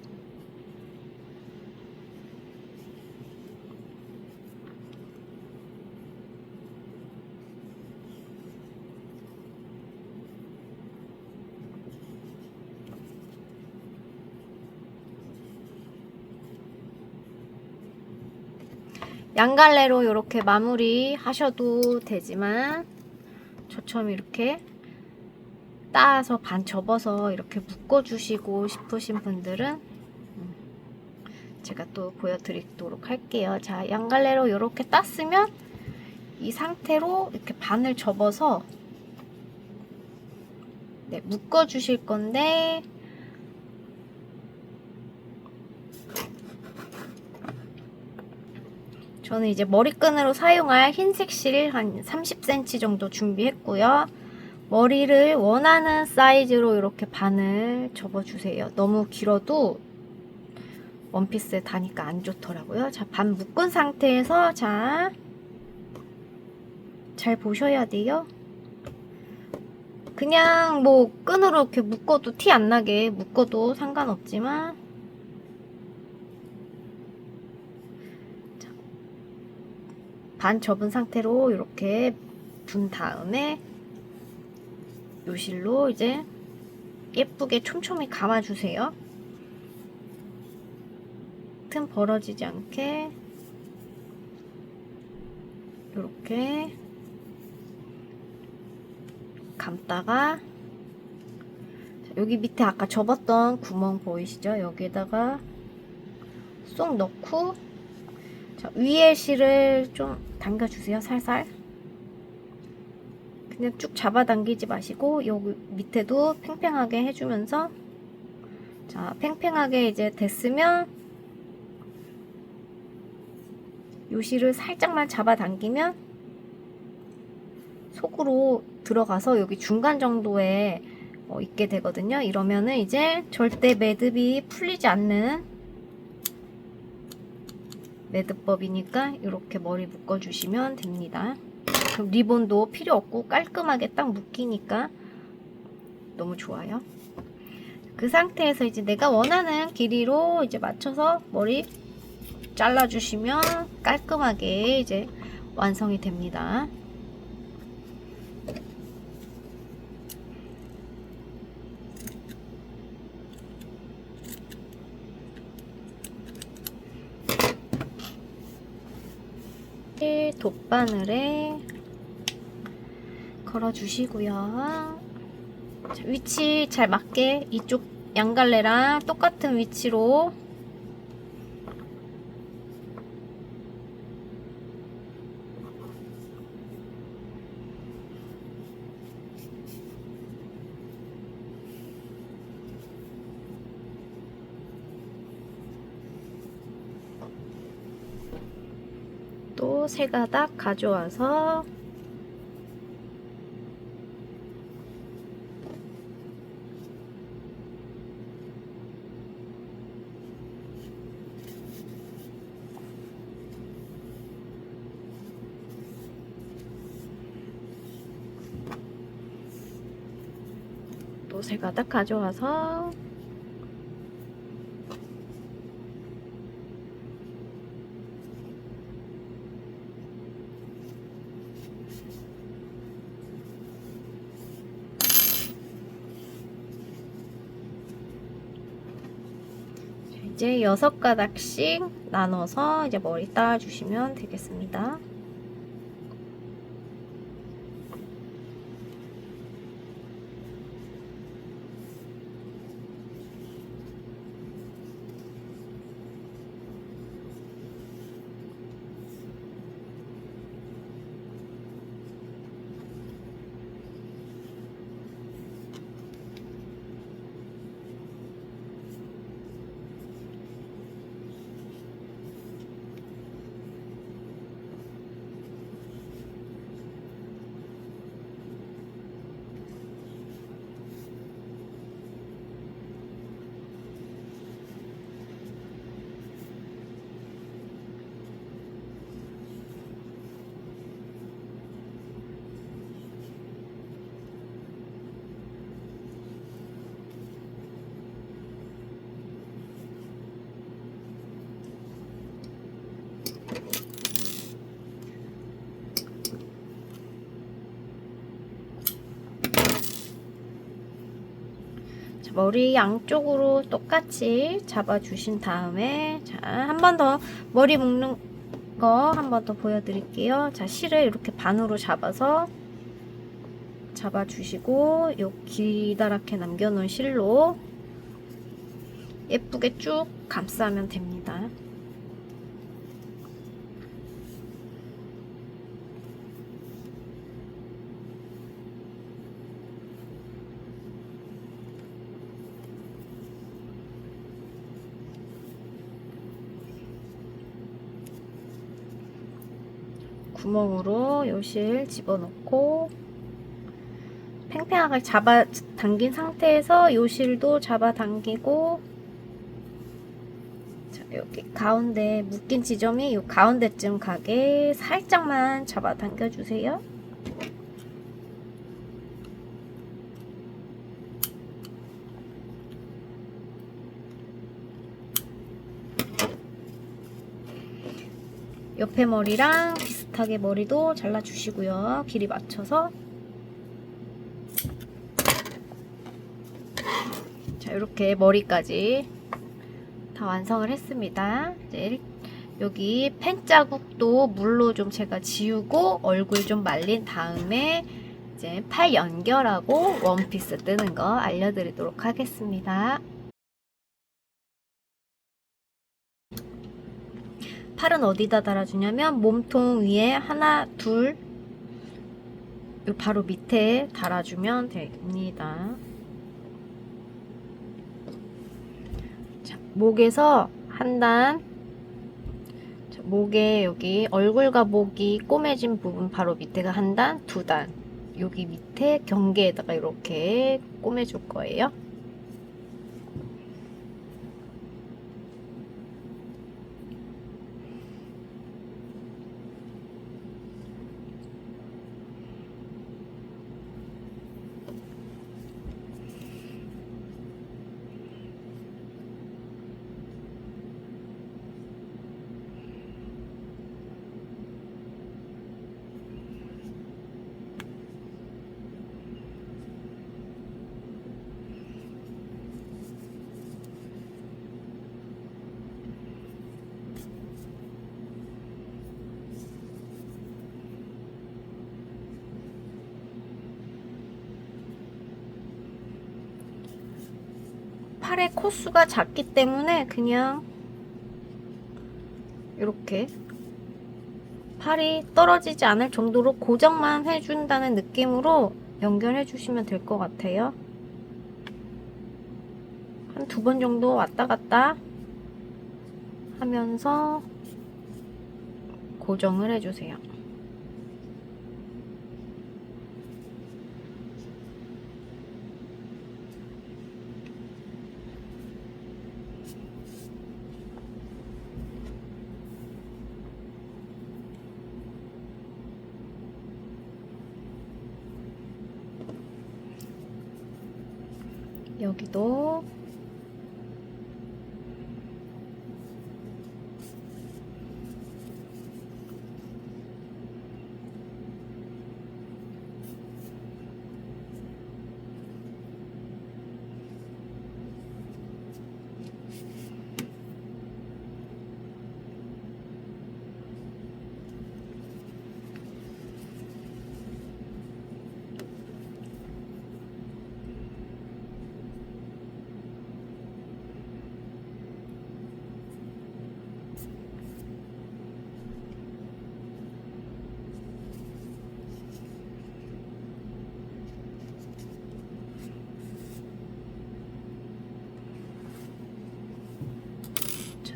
양갈래로 이렇게 마무리 하셔도 되지만, 저처럼 이렇게 따서 반 접어서 이렇게 묶어 주시고 싶으신 분들은 제가 또 보여드리도록 할게요. 자, 양갈래로 이렇게 땄으면 이 상태로 이렇게 반을 접어서 묶어 주실 건데, 저는 이제 머리끈으로 사용할 흰색 실 한 30cm 정도 준비했고요. 머리를 원하는 사이즈로 이렇게 반을 접어주세요. 너무 길어도 원피스에 다니까 안 좋더라고요. 자, 반 묶은 상태에서, 자, 잘 보셔야 돼요. 그냥 뭐 끈으로 이렇게 묶어도 티 안 나게 묶어도 상관없지만, 자, 반 접은 상태로 이렇게 둔 다음에 요실로 이제 예쁘게 촘촘히 감아주세요. 틈 벌어지지 않게 이렇게 감다가, 여기 밑에 아까 접었던 구멍 보이시죠? 여기에다가 쏙 넣고, 자, 위에 실을 좀 당겨주세요. 살살. 그냥 쭉 잡아당기지 마시고 여기 밑에도 팽팽하게 해주면서, 자, 팽팽하게 이제 됐으면 요 실을 살짝만 잡아당기면 속으로 들어가서 여기 중간 정도에 있게 되거든요. 이러면은 이제 절대 매듭이 풀리지 않는 매듭법이니까 이렇게 머리 묶어주시면 됩니다. 그럼 리본도 필요 없고 깔끔하게 딱 묶이니까 너무 좋아요. 그 상태에서 이제 내가 원하는 길이로 이제 맞춰서 머리 잘라주시면 깔끔하게 이제 완성이 됩니다. 돗바늘에 걸어 주시고요. 위치 잘 맞게 이쪽 양갈래랑 똑같은 위치로 또 세 가닥 가져와서 또 세 가닥 가져와서 이제 6가닥씩 나눠서 이제 머리 따주시면 되겠습니다. 머리 양쪽으로 똑같이 잡아주신 다음에, 자, 한 번 더 머리 묶는 거 한 번 더 보여드릴게요. 자, 실을 이렇게 반으로 잡아주시고 요 기다랗게 남겨놓은 실로 예쁘게 쭉 감싸면 됩니다. 구멍으로 요실 집어넣고 팽팽하게 잡아 당긴 상태에서 요실도 잡아 당기고, 자, 여기 가운데 묶인 지점이 요 가운데쯤 가게 살짝만 잡아 당겨 주세요. 옆에 머리랑 비슷하게 머리도 잘라주시고요. 길이 맞춰서. 자, 이렇게 머리까지 다 완성을 했습니다. 이제 여기 펜 자국도 물로 좀 제가 지우고 얼굴 좀 말린 다음에 이제 팔 연결하고 원피스 뜨는 거 알려드리도록 하겠습니다. 팔은 어디다 달아주냐면 몸통 위에 하나, 둘, 바로 밑에 달아주면 됩니다. 자, 목에서 한 단, 목에 여기 얼굴과 목이 꼬매진 부분 바로 밑에가 한 단, 두 단, 여기 밑에 경계에다가 이렇게 꼬매줄 거예요. 팔의 코수가 작기 때문에 그냥 이렇게 팔이 떨어지지 않을 정도로 고정만 해준다는 느낌으로 연결해 주시면 될 것 같아요. 한 2번 정도 왔다 갔다 하면서 고정을 해주세요. 여기도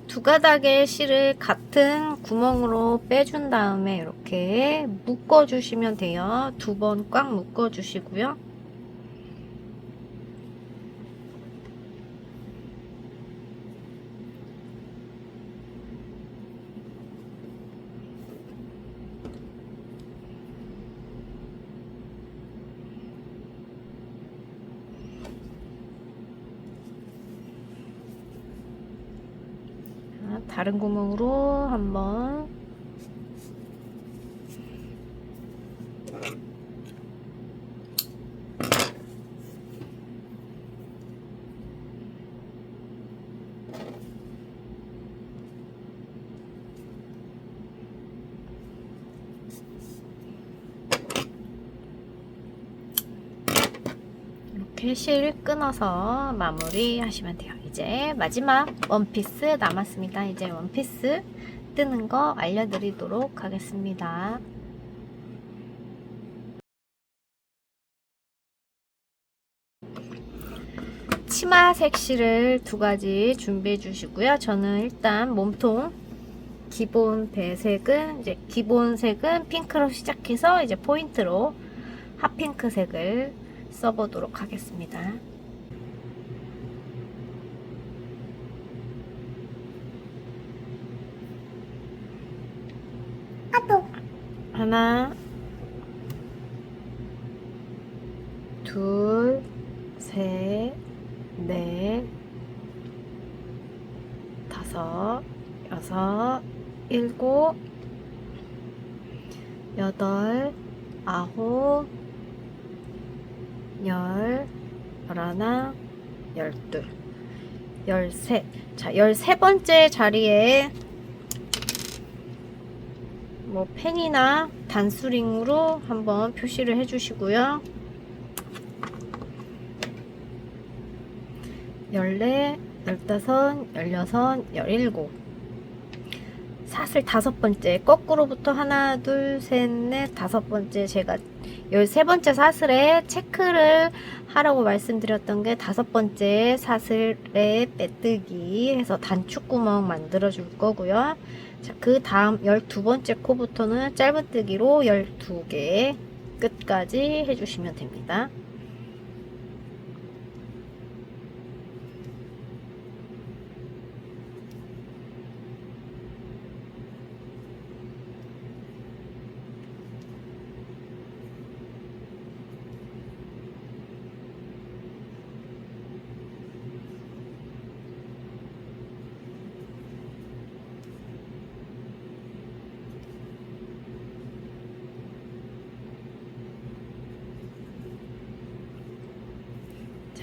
두 가닥의 실을 같은 구멍으로 빼준 다음에 이렇게 묶어 주시면 돼요. 2번 꽉 묶어 주시고요. 다른 구멍으로 한번 이렇게 실 끊어서 마무리 하시면 돼요. 이제 마지막 원피스 남았습니다. 이제 원피스 뜨는 거 알려드리도록 하겠습니다. 치마 색실을 2가지 준비해 주시고요. 저는 일단 몸통 기본 배색은 이제 기본색은 핑크로 시작해서 이제 포인트로 핫핑크 색을 써보도록 하겠습니다. 하나, 둘, 셋, 넷, 5, 6, 7, 여덟, 아홉, 열, 열하나, 열둘, 열셋. 자, 13번째 자리에 뭐 펜이나 단수링으로 한번 표시를 해 주시고요. 14, 15, 16, 17. 사슬 5번째 거꾸로부터 하나, 둘, 셋, 넷, 5번째. 제가 13번째 사슬에 체크를 하라고 말씀드렸던 게 5번째 사슬에 빼뜨기 해서 단축구멍 만들어 줄 거고요. 자, 그 다음 12번째 코부터는 짧은뜨기로 12개 끝까지 해주시면 됩니다.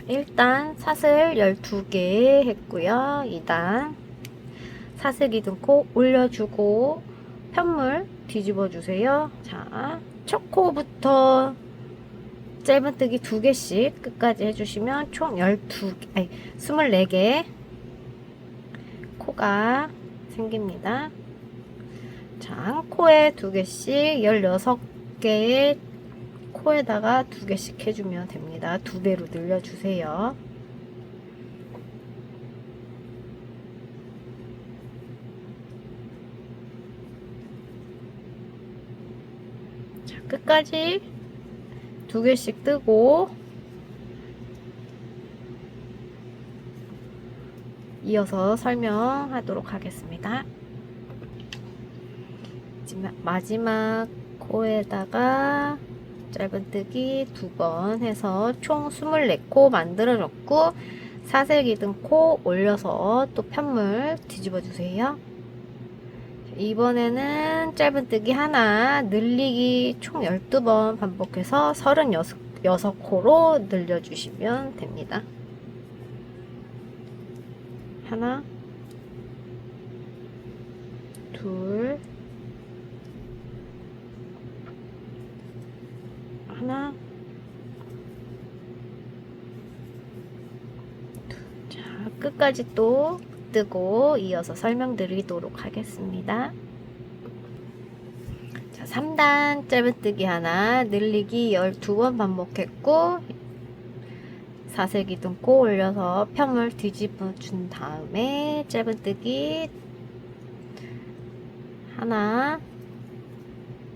일단 사슬 12개 했고요. 2단 사슬 기둥코 올려주고 편물 뒤집어 주세요. 자, 첫 코부터 짧은뜨기 2개씩 끝까지 해주시면 총 24개 코가 생깁니다. 자, 한 코에 2개씩 16개의 코에다가 2개씩 해주면 됩니다. 2배로 늘려주세요. 자, 끝까지 2개씩 뜨고 이어서 설명하도록 하겠습니다. 마지막 코에다가 짧은뜨기 2번 해서 총 24코 만들어졌고 사슬 기둥 코 올려서 또 편물 뒤집어 주세요. 이번에는 짧은뜨기 하나 늘리기 총 12번 반복해서 36코로 늘려주시면 됩니다. 하나, 둘, 하나, 자, 끝까지 또 뜨고 이어서 설명드리도록 하겠습니다. 자, 3단 짧은뜨기 하나 늘리기 12번 반복했고 사슬 기둥 코 올려서 편물 뒤집어 준 다음에 짧은뜨기 하나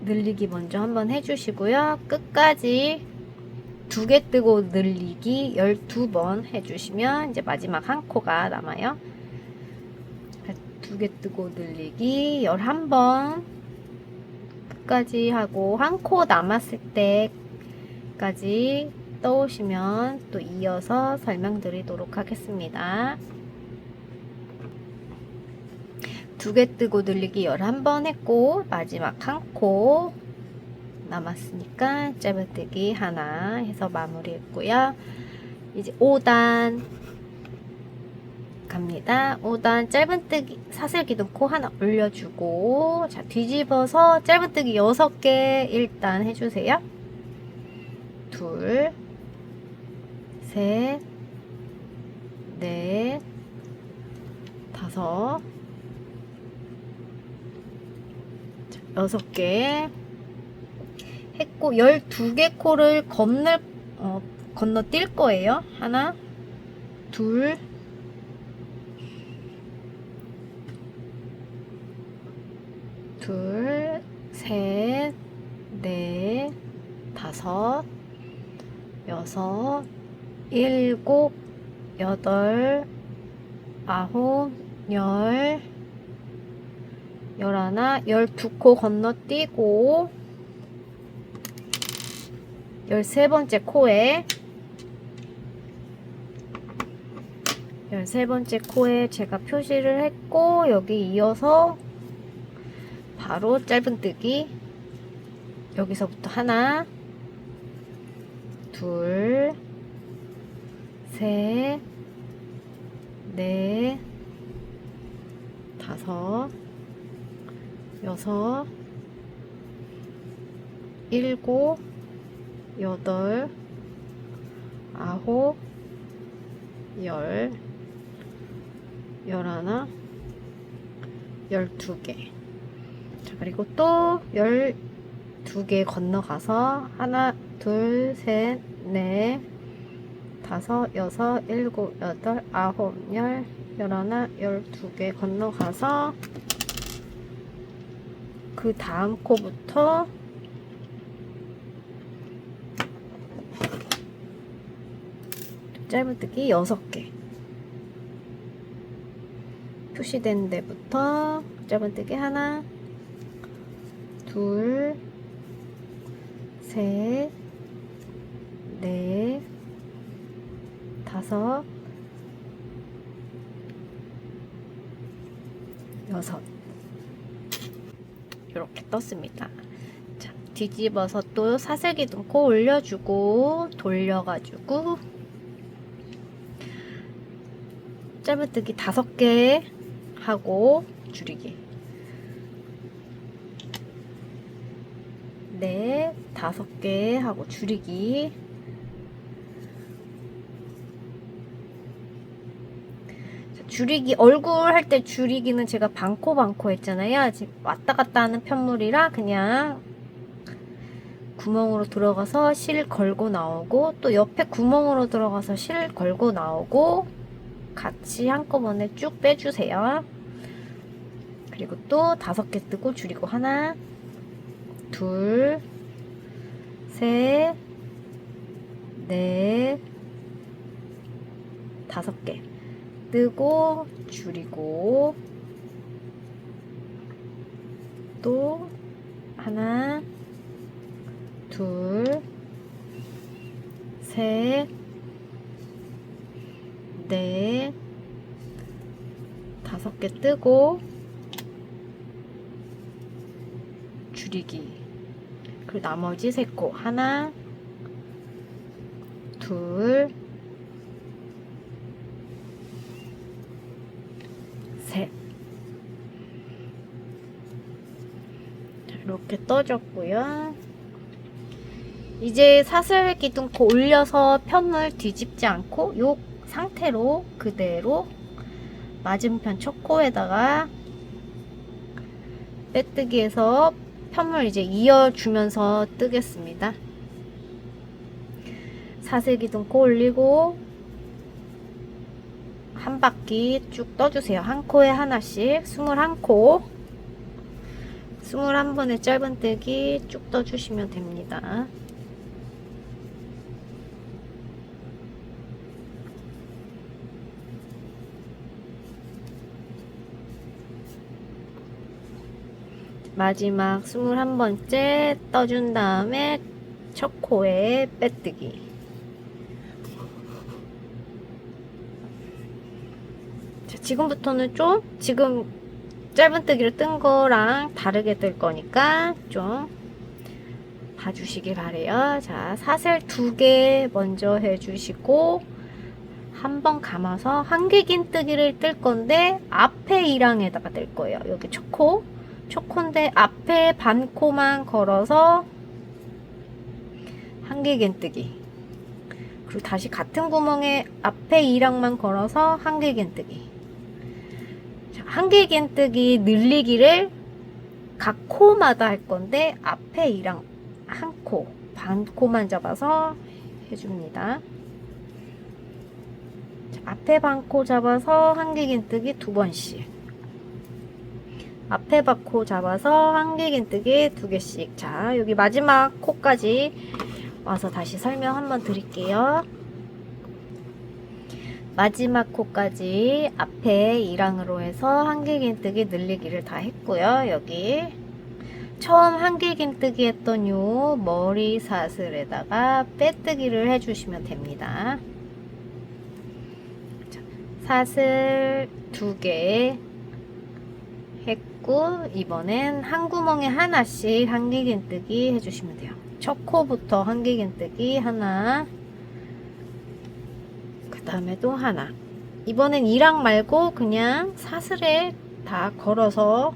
늘리기 먼저 한번 해주시고요. 끝까지 2개 뜨고 늘리기 12번 해주시면 이제 마지막 한 코가 남아요. 2개 뜨고 늘리기 11번 끝까지 하고 한 코 남았을 때까지 떠오시면 또 이어서 설명드리도록 하겠습니다. 2개 뜨고 늘리기 11번 했고 마지막 한 코 남았으니까 짧은뜨기 하나 해서 마무리 했고요. 이제 5단 갑니다. 5단 짧은뜨기 사슬 기둥 코 하나 올려주고 자, 뒤집어서 짧은뜨기 6개 일단 해주세요. 둘, 셋, 넷, 다섯, 6개 했고 12개 코를 건너뛸 거예요. 하나, 둘, 셋, 넷, 다섯, 여섯, 일곱, 여덟, 아홉, 열, 열하나, 12코 건너뛰고 13번째 코에 13번째 코에 제가 표시를 했고 여기 이어서 바로 짧은뜨기 여기서부터 하나, 둘, 셋, 넷, 다섯, 여섯, 일곱, 여덟, 아홉, 열, 열하나, 12개. 자, 그리고 또 12개 건너가서 하나, 둘, 셋, 넷, 다섯, 여섯, 일곱, 여덟, 아홉, 열, 열하나, 12개 건너가서 그 다음 코부터 짧은뜨기 6개 표시된 데부터 짧은뜨기 하나, 둘, 셋, 넷, 다섯, 여섯. 이렇게 떴습니다. 자, 뒤집어서 또 사슬기 둥코 올려주고 돌려가지고 짧은뜨기 5개 하고 줄이기. 네, 5개 하고 줄이기. 줄이기, 얼굴 할 때 줄이기는 제가 반코 했잖아요. 지금 왔다 갔다 하는 편물이라 그냥 구멍으로 들어가서 실 걸고 나오고, 또 옆에 구멍으로 들어가서 실 걸고 나오고 같이 한꺼번에 쭉 빼주세요. 그리고 또 5개 뜨고 줄이고 하나, 둘, 셋, 넷, 5개 뜨고 줄이고 또 하나, 둘, 셋, 넷, 5개 뜨고 줄이기. 그리고 나머지 3코 하나, 둘, 셋. 이렇게 떠줬고요. 이제 사슬기 둥코 올려서 편물 뒤집지 않고 요 상태로 그대로 맞은편 첫 코에다가 빼뜨기해서 편물 이제 이어주면서 뜨겠습니다. 사슬기 둥코 올리고 한 바퀴 쭉 떠주세요. 한 코에 하나씩 21코 21번의 짧은뜨기 쭉 떠주시면 됩니다. 마지막 21번째 떠준 다음에 첫 코에 빼뜨기. 자, 지금부터는 좀 지금 짧은뜨기를 뜬 거랑 다르게 뜰 거니까 좀 봐주시기 바래요. 자, 사슬 2개 먼저 해주시고 한 번 감아서 한길긴 뜨기를 뜰 건데 앞에 1항에다가 뜰 거예요. 여기 첫 코인데 앞에 반 코만 걸어서 한길긴 뜨기. 그리고 다시 같은 구멍에 앞에 1항만 걸어서 한길긴 뜨기. 자, 한길긴 뜨기 늘리기를 각 코마다 할 건데 앞에 1항 한 코, 반 코만 잡아서 해줍니다. 자, 앞에 반 코 잡아서 한길긴 뜨기 2번씩. 앞에 바코 잡아서 한길긴 뜨기 2개씩. 자, 여기 마지막 코까지 와서 다시 설명 한번 드릴게요. 마지막 코까지 앞에 1항으로 해서 한길긴 뜨기 늘리기를 다 했고요. 여기 처음 한길긴 뜨기 했던 요 머리 사슬에다가 빼뜨기를 해주시면 됩니다. 자, 사슬 2개 했고, 이번엔 한 구멍에 하나씩 한길긴뜨기 해주시면 돼요. 첫 코부터 한길긴뜨기 하나, 그 다음에 또 하나. 이번엔 이랑 말고 그냥 사슬에 다 걸어서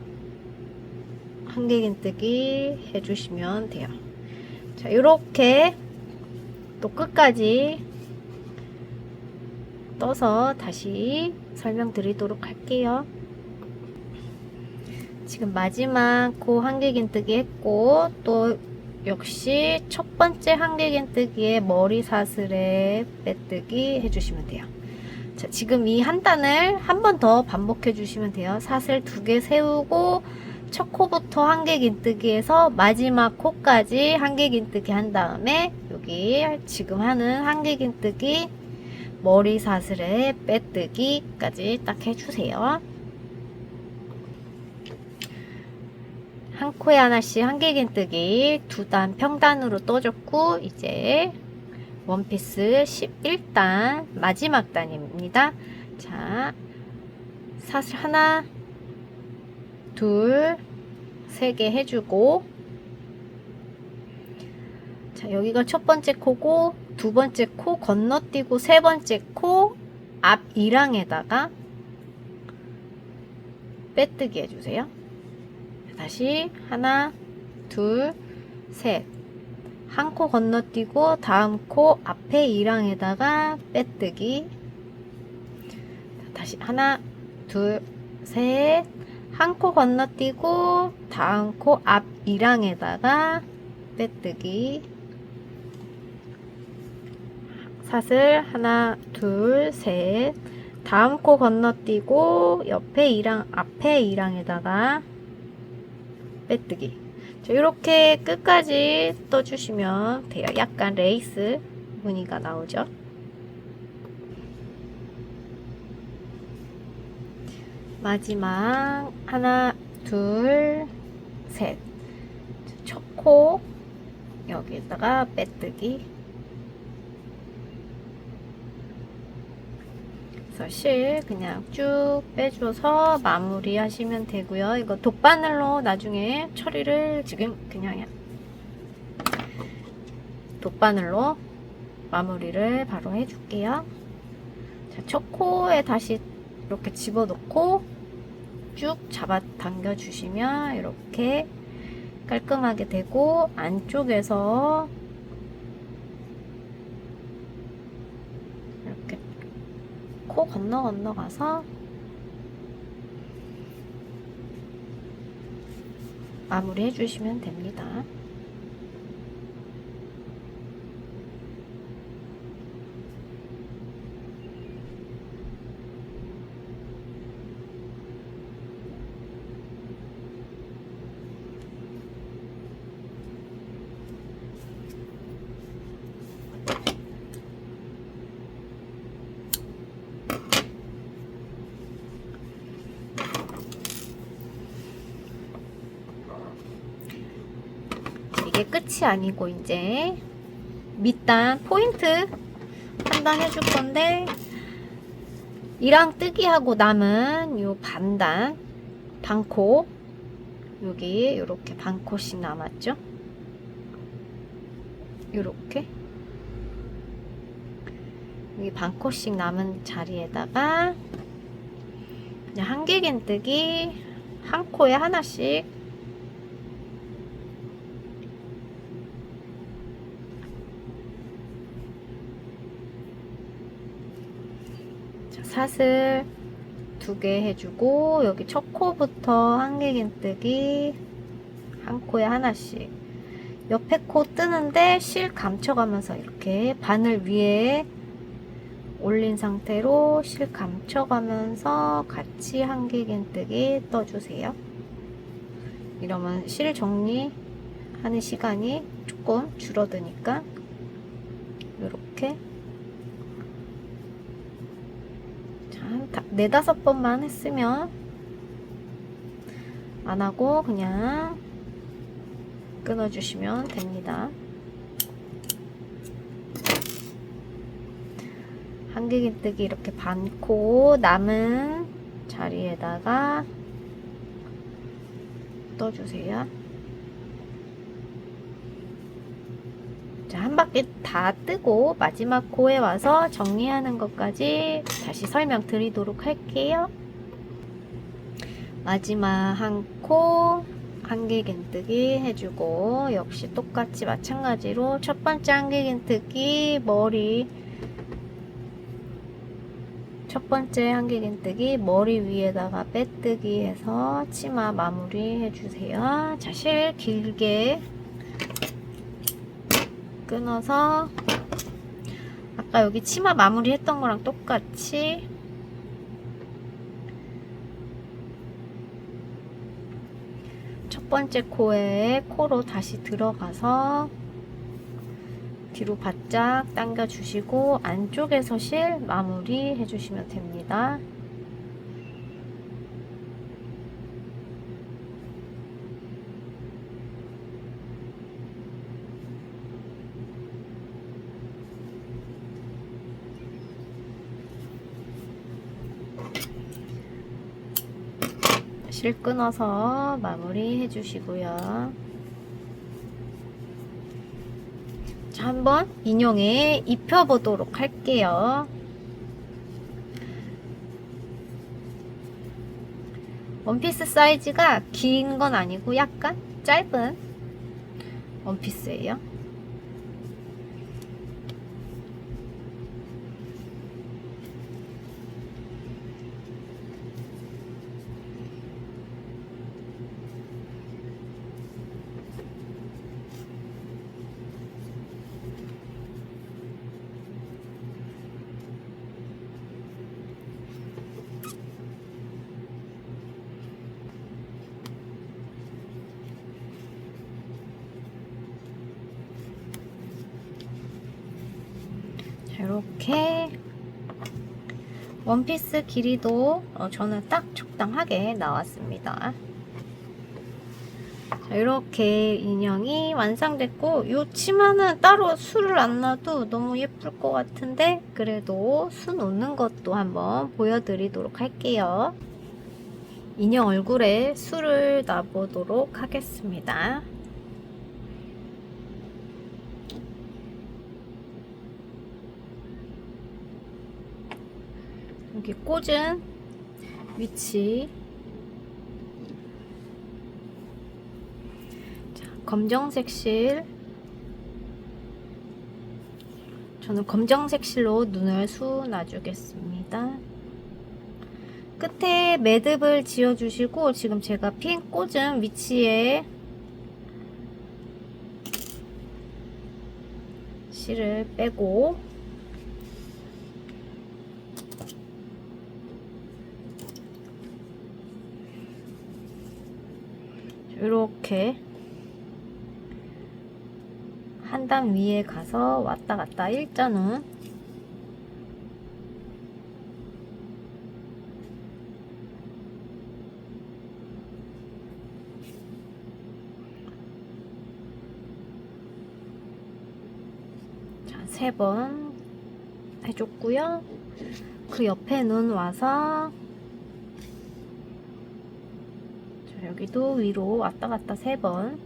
한길긴뜨기 해주시면 돼요. 자, 요렇게 또 끝까지 떠서 다시 설명드리도록 할게요. 지금 마지막 코 한길긴뜨기 했고, 또 역시 첫 번째 한길긴뜨기에 머리 사슬에 빼뜨기 해주시면 돼요. 자, 지금 이 한 단을 한 번 더 반복해 주시면 돼요. 사슬 2개 세우고 첫 코부터 한길긴뜨기해서 마지막 코까지 한길긴뜨기 한 다음에 여기 지금 하는 한길긴뜨기 머리 사슬에 빼뜨기까지 딱 해주세요. 한 코에 하나씩 한길긴뜨기 2단 평단으로 떠줬고, 이제 원피스 11단 마지막 단입니다. 자, 사슬 하나, 둘, 세 개 해주고, 자, 여기가 첫 번째 코고, 두 번째 코 건너뛰고, 세 번째 코 앞 이랑에다가 빼뜨기 해주세요. 다시 하나, 둘, 셋. 한 코 건너뛰고 다음 코 앞에 이랑에다가 빼뜨기. 다시 하나, 둘, 셋. 한 코 건너뛰고 다음 코 앞 이랑에다가 빼뜨기. 사슬 하나, 둘, 셋. 다음 코 건너뛰고 옆에 이랑, 앞에 이랑에다가 빼뜨기. 자, 이렇게 끝까지 떠주시면 돼요. 약간 레이스 무늬가 나오죠. 마지막 하나, 둘, 셋. 첫 코 여기다가 빼뜨기. 그래서 실 그냥 쭉 빼줘서 마무리 하시면 되고요. 이거 돗바늘로 나중에 처리를 지금 그냥 돗바늘로 마무리를 바로 해줄게요. 자, 첫 코에 다시 이렇게 집어넣고 쭉 잡아 당겨 주시면 이렇게 깔끔하게 되고, 안쪽에서 이렇게 코 건너가서 마무리 해주시면 됩니다. 이게 끝이 아니고 이제 밑단 포인트 한 단 해줄 건데, 이랑 뜨기하고 남은 요 반단 반코, 여기 이렇게 반코씩 남았죠. 이렇게 여기 반코씩 남은 자리에다가 그냥 한길긴뜨기 한 코에 하나씩 사슬 2개 해주고, 여기 첫 코부터 한길긴뜨기 한 코에 하나씩, 옆에 코 뜨는데 실 감춰가면서 이렇게 바늘 위에 올린 상태로 실 감춰가면서 같이 한길긴뜨기 떠주세요. 이러면 실 정리하는 시간이 조금 줄어드니까 이렇게 한 4-5번만 했으면, 안 하고 그냥 끊어주시면 됩니다. 한길긴뜨기 이렇게 반코 남은 자리에다가 떠주세요. 자, 한 바퀴 다 뜨고 마지막 코에 와서 정리하는 것까지 다시 설명드리도록 할게요. 마지막 한 코 한길긴뜨기 해주고, 역시 똑같이 마찬가지로 첫 번째 한길긴뜨기 머리, 첫 번째 한길긴뜨기 머리 위에다가 빼뜨기 해서 치마 마무리 해주세요. 자, 실 길게 끊어서 아까 여기 치마 마무리 했던 거랑 똑같이 첫 번째 코로 다시 들어가서 뒤로 바짝 당겨 주시고 안쪽에서 실 마무리 해주시면 됩니다. 실 끊어서 마무리 해주시고요. 자, 한번 인형에 입혀보도록 할게요. 원피스 사이즈가 긴 건 아니고 약간 짧은 원피스예요. 이렇게 원피스 길이도 저는 딱 적당하게 나왔습니다. 자, 이렇게 인형이 완성됐고, 이 치마는 따로 술을 안 놔도 너무 예쁠 것 같은데 그래도 수 놓는 것도 한번 보여드리도록 할게요. 인형 얼굴에 술을 놔보도록 하겠습니다. 여기 꽂은 위치, 자, 검정색 실, 저는 검정색 실로 눈을 수 놔주겠습니다. 끝에 매듭을 지어주시고, 지금 제가 핀 꽂은 위치에 실을 빼고 이렇게 한 단 위에 가서 왔다 갔다 일자는 자, 3번 해줬고요. 그 옆에 눈 와서 자, 여기도 위로 왔다 갔다 3번.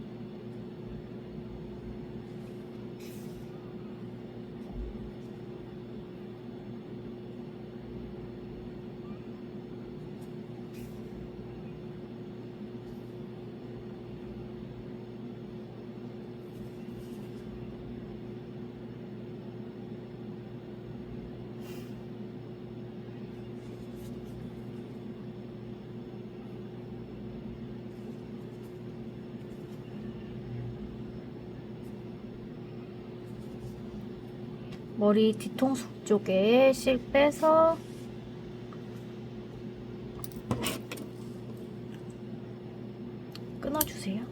머리 뒤통수 쪽에 실 빼서 끊어주세요.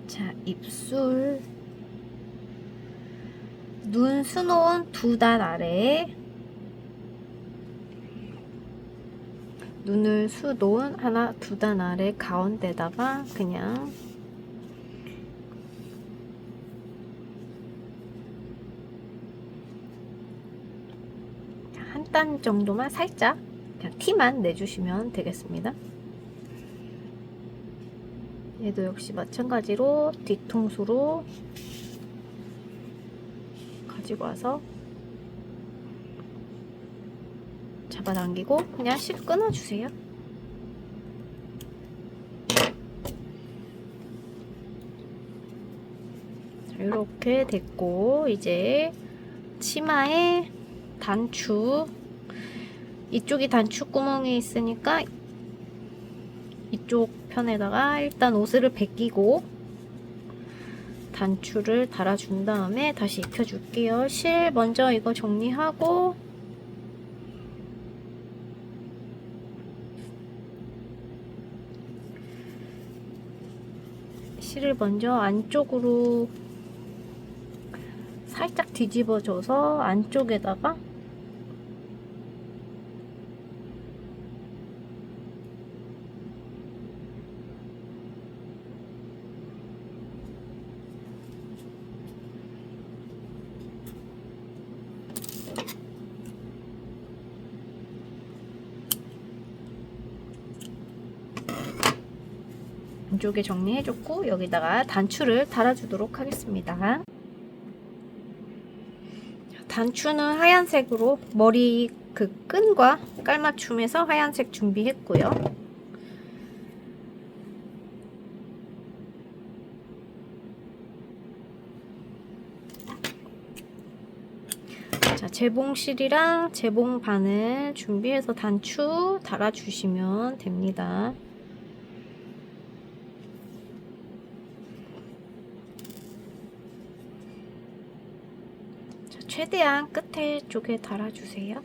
자, 입술 눈 수놓은 2단 아래에 눈을 수놓은 2단 아래 가운데다가 그냥 한 단 정도만 살짝 그냥 티만 내주시면 되겠습니다. 얘도 역시 마찬가지로 뒤통수로 가지고 와서 잡아당기고 그냥 실 끊어주세요. 자, 이렇게 됐고 이제 치마에 단추, 이쪽이 단추 구멍이 있으니까 이쪽 편에다가 일단 옷을 벗기고 단추를 달아준 다음에 다시 입혀줄게요. 실 먼저 이거 정리하고 실을 먼저 안쪽으로 살짝 뒤집어줘서 안쪽에다가 안쪽에 정리해줬고 여기다가 단추를 달아주도록 하겠습니다. 단추는 하얀색으로 머리 그 끈과 깔맞춤해서 하얀색 준비했고요. 자, 재봉실이랑 재봉바늘 준비해서 단추 달아주시면 됩니다. 자, 최대한 끝에 쪽에 달아주세요.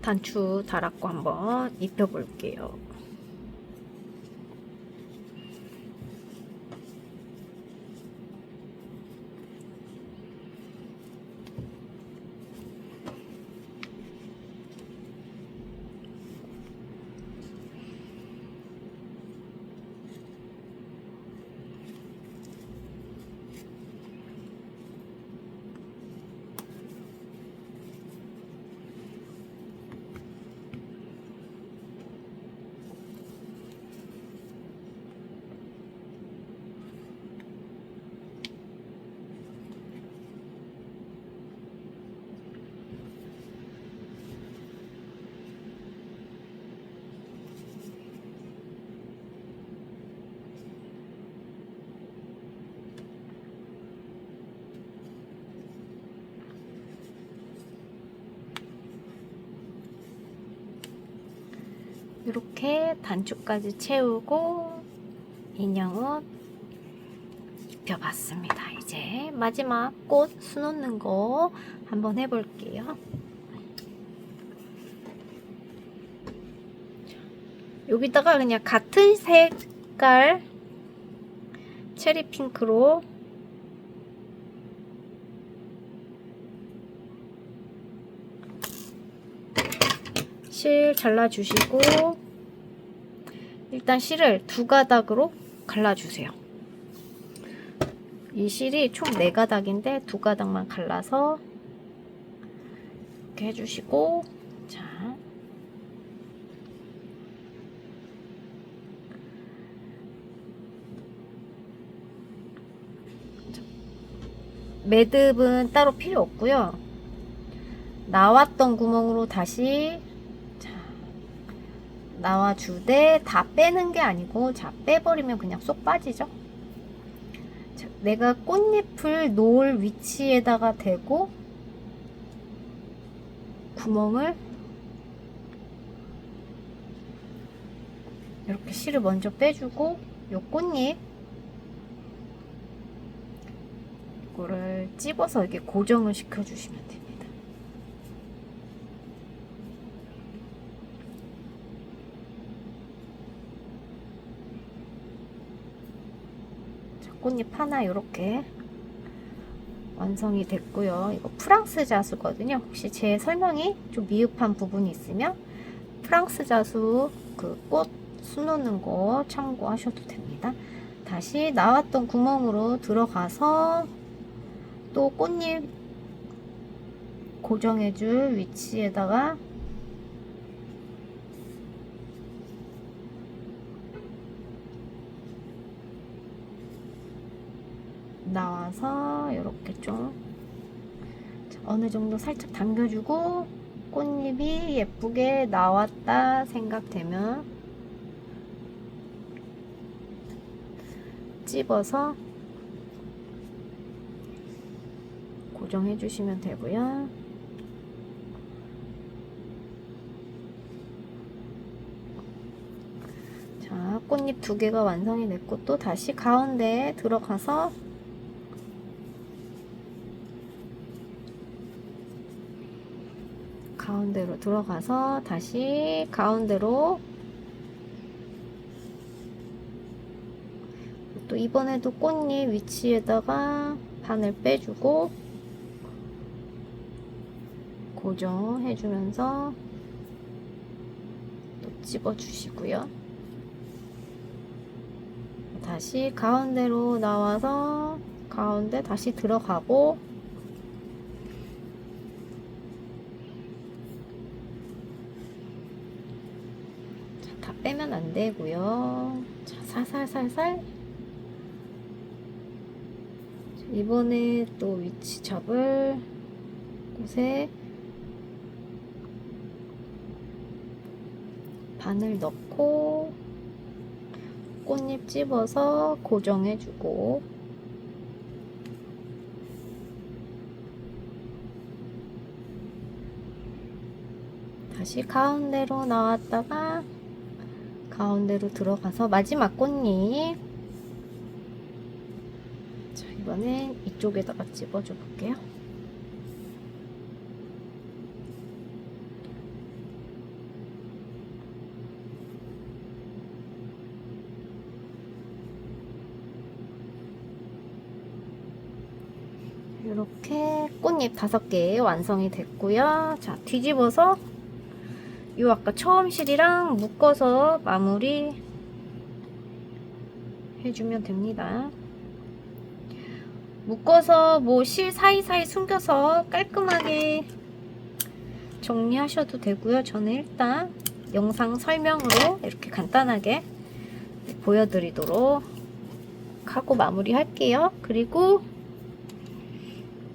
단추 달았고 한번 입혀 볼게요. 이렇게 단추까지 채우고 인형옷 입혀봤습니다. 이제 마지막 꽃 수놓는 거 한번 해볼게요. 여기다가 그냥 같은 색깔 체리 핑크로 실 잘라주시고, 일단 실을 2가닥으로 갈라주세요. 이 실이 총 4가닥인데 2가닥만 갈라서 이렇게 해주시고, 자, 매듭은 따로 필요 없고요. 나왔던 구멍으로 다시 나와주되, 다 빼는 게 아니고, 자, 빼버리면 그냥 쏙 빠지죠. 자, 내가 꽃잎을 놓을 위치에다가 대고 구멍을 이렇게 실을 먼저 빼주고, 요 꽃잎 이거를 찝어서 이렇게 고정을 시켜주시면 됩니다. 꽃잎 하나 이렇게 완성이 됐고요. 이거 프랑스 자수거든요. 혹시 제 설명이 좀 미흡한 부분이 있으면 프랑스 자수 그 꽃 수놓는 거 참고하셔도 됩니다. 다시 나왔던 구멍으로 들어가서 또 꽃잎 고정해줄 위치에다가 나와서 이렇게 좀 어느 정도 살짝 당겨주고, 꽃잎이 예쁘게 나왔다 생각되면 찝어서 고정해 주시면 되고요. 자, 꽃잎 2개가 완성이 됐고, 또 다시 가운데에 들어가서 가운데로 들어가서 다시 가운데로 또 이번에도 꽃잎 위치에다가 바늘 빼주고 고정해주면서 또 집어주시고요. 다시 가운데로 나와서 가운데 다시 들어가고, 다 빼면 안 되고요. 자, 살살살살. 이번에 또 위치 잡을 곳에 바늘 넣고 꽃잎 집어서 고정해주고, 다시 가운데로 나왔다가 가운데로 들어가서 마지막 꽃잎, 자, 이번엔 이쪽에다가 집어줘 볼게요. 이렇게 꽃잎 5개 완성이 됐고요. 자, 뒤집어서 요 아까 처음 실이랑 묶어서 마무리 해주면 됩니다. 묶어서 뭐 실 사이사이 숨겨서 깔끔하게 정리하셔도 되고요. 저는 일단 영상 설명으로 이렇게 간단하게 보여드리도록 하고 마무리 할게요. 그리고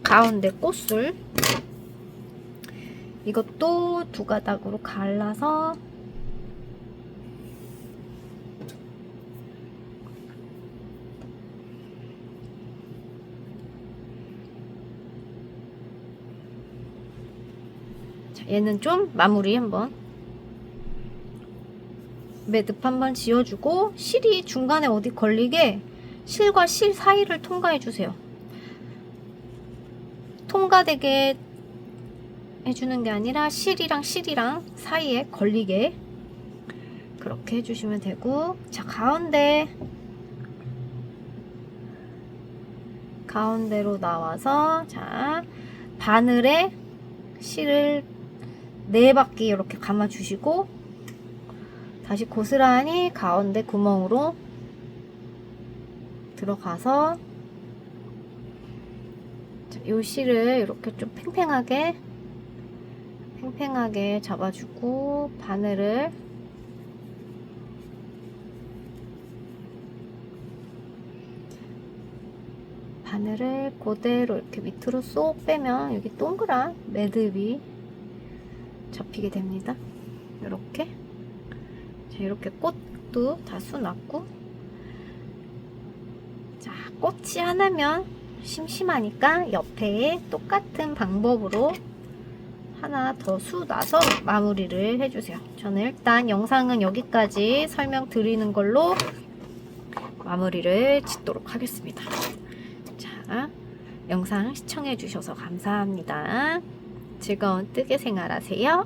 가운데 꽃술 이것도 2가닥으로 갈라서 자, 얘는 좀 마무리 한번 매듭 한번 지어주고, 실이 중간에 어디 걸리게 실과 실 사이를 통과해 주세요. 통과되게 해주는 게 아니라 실이랑 실이랑 사이에 걸리게 그렇게 해주시면 되고, 자, 가운데 가운데로 나와서 자 바늘에 실을 4바퀴 이렇게 감아 주시고 다시 고스란히 가운데 구멍으로 들어가서 요 실을 이렇게 좀 팽팽하게 잡아주고 바늘을 그대로 이렇게 밑으로 쏙 빼면 여기 동그란 매듭이 잡히게 됩니다. 이렇게 자, 이렇게 꽃도 다 수놨고 자 꽃이 하나면 심심하니까 옆에 똑같은 방법으로 하나 더 수놔서 마무리를 해주세요. 저는 일단 영상은 여기까지 설명드리는 걸로 마무리를 짓도록 하겠습니다. 자, 영상 시청해 주셔서 감사합니다. 즐거운 뜨개 생활 하세요.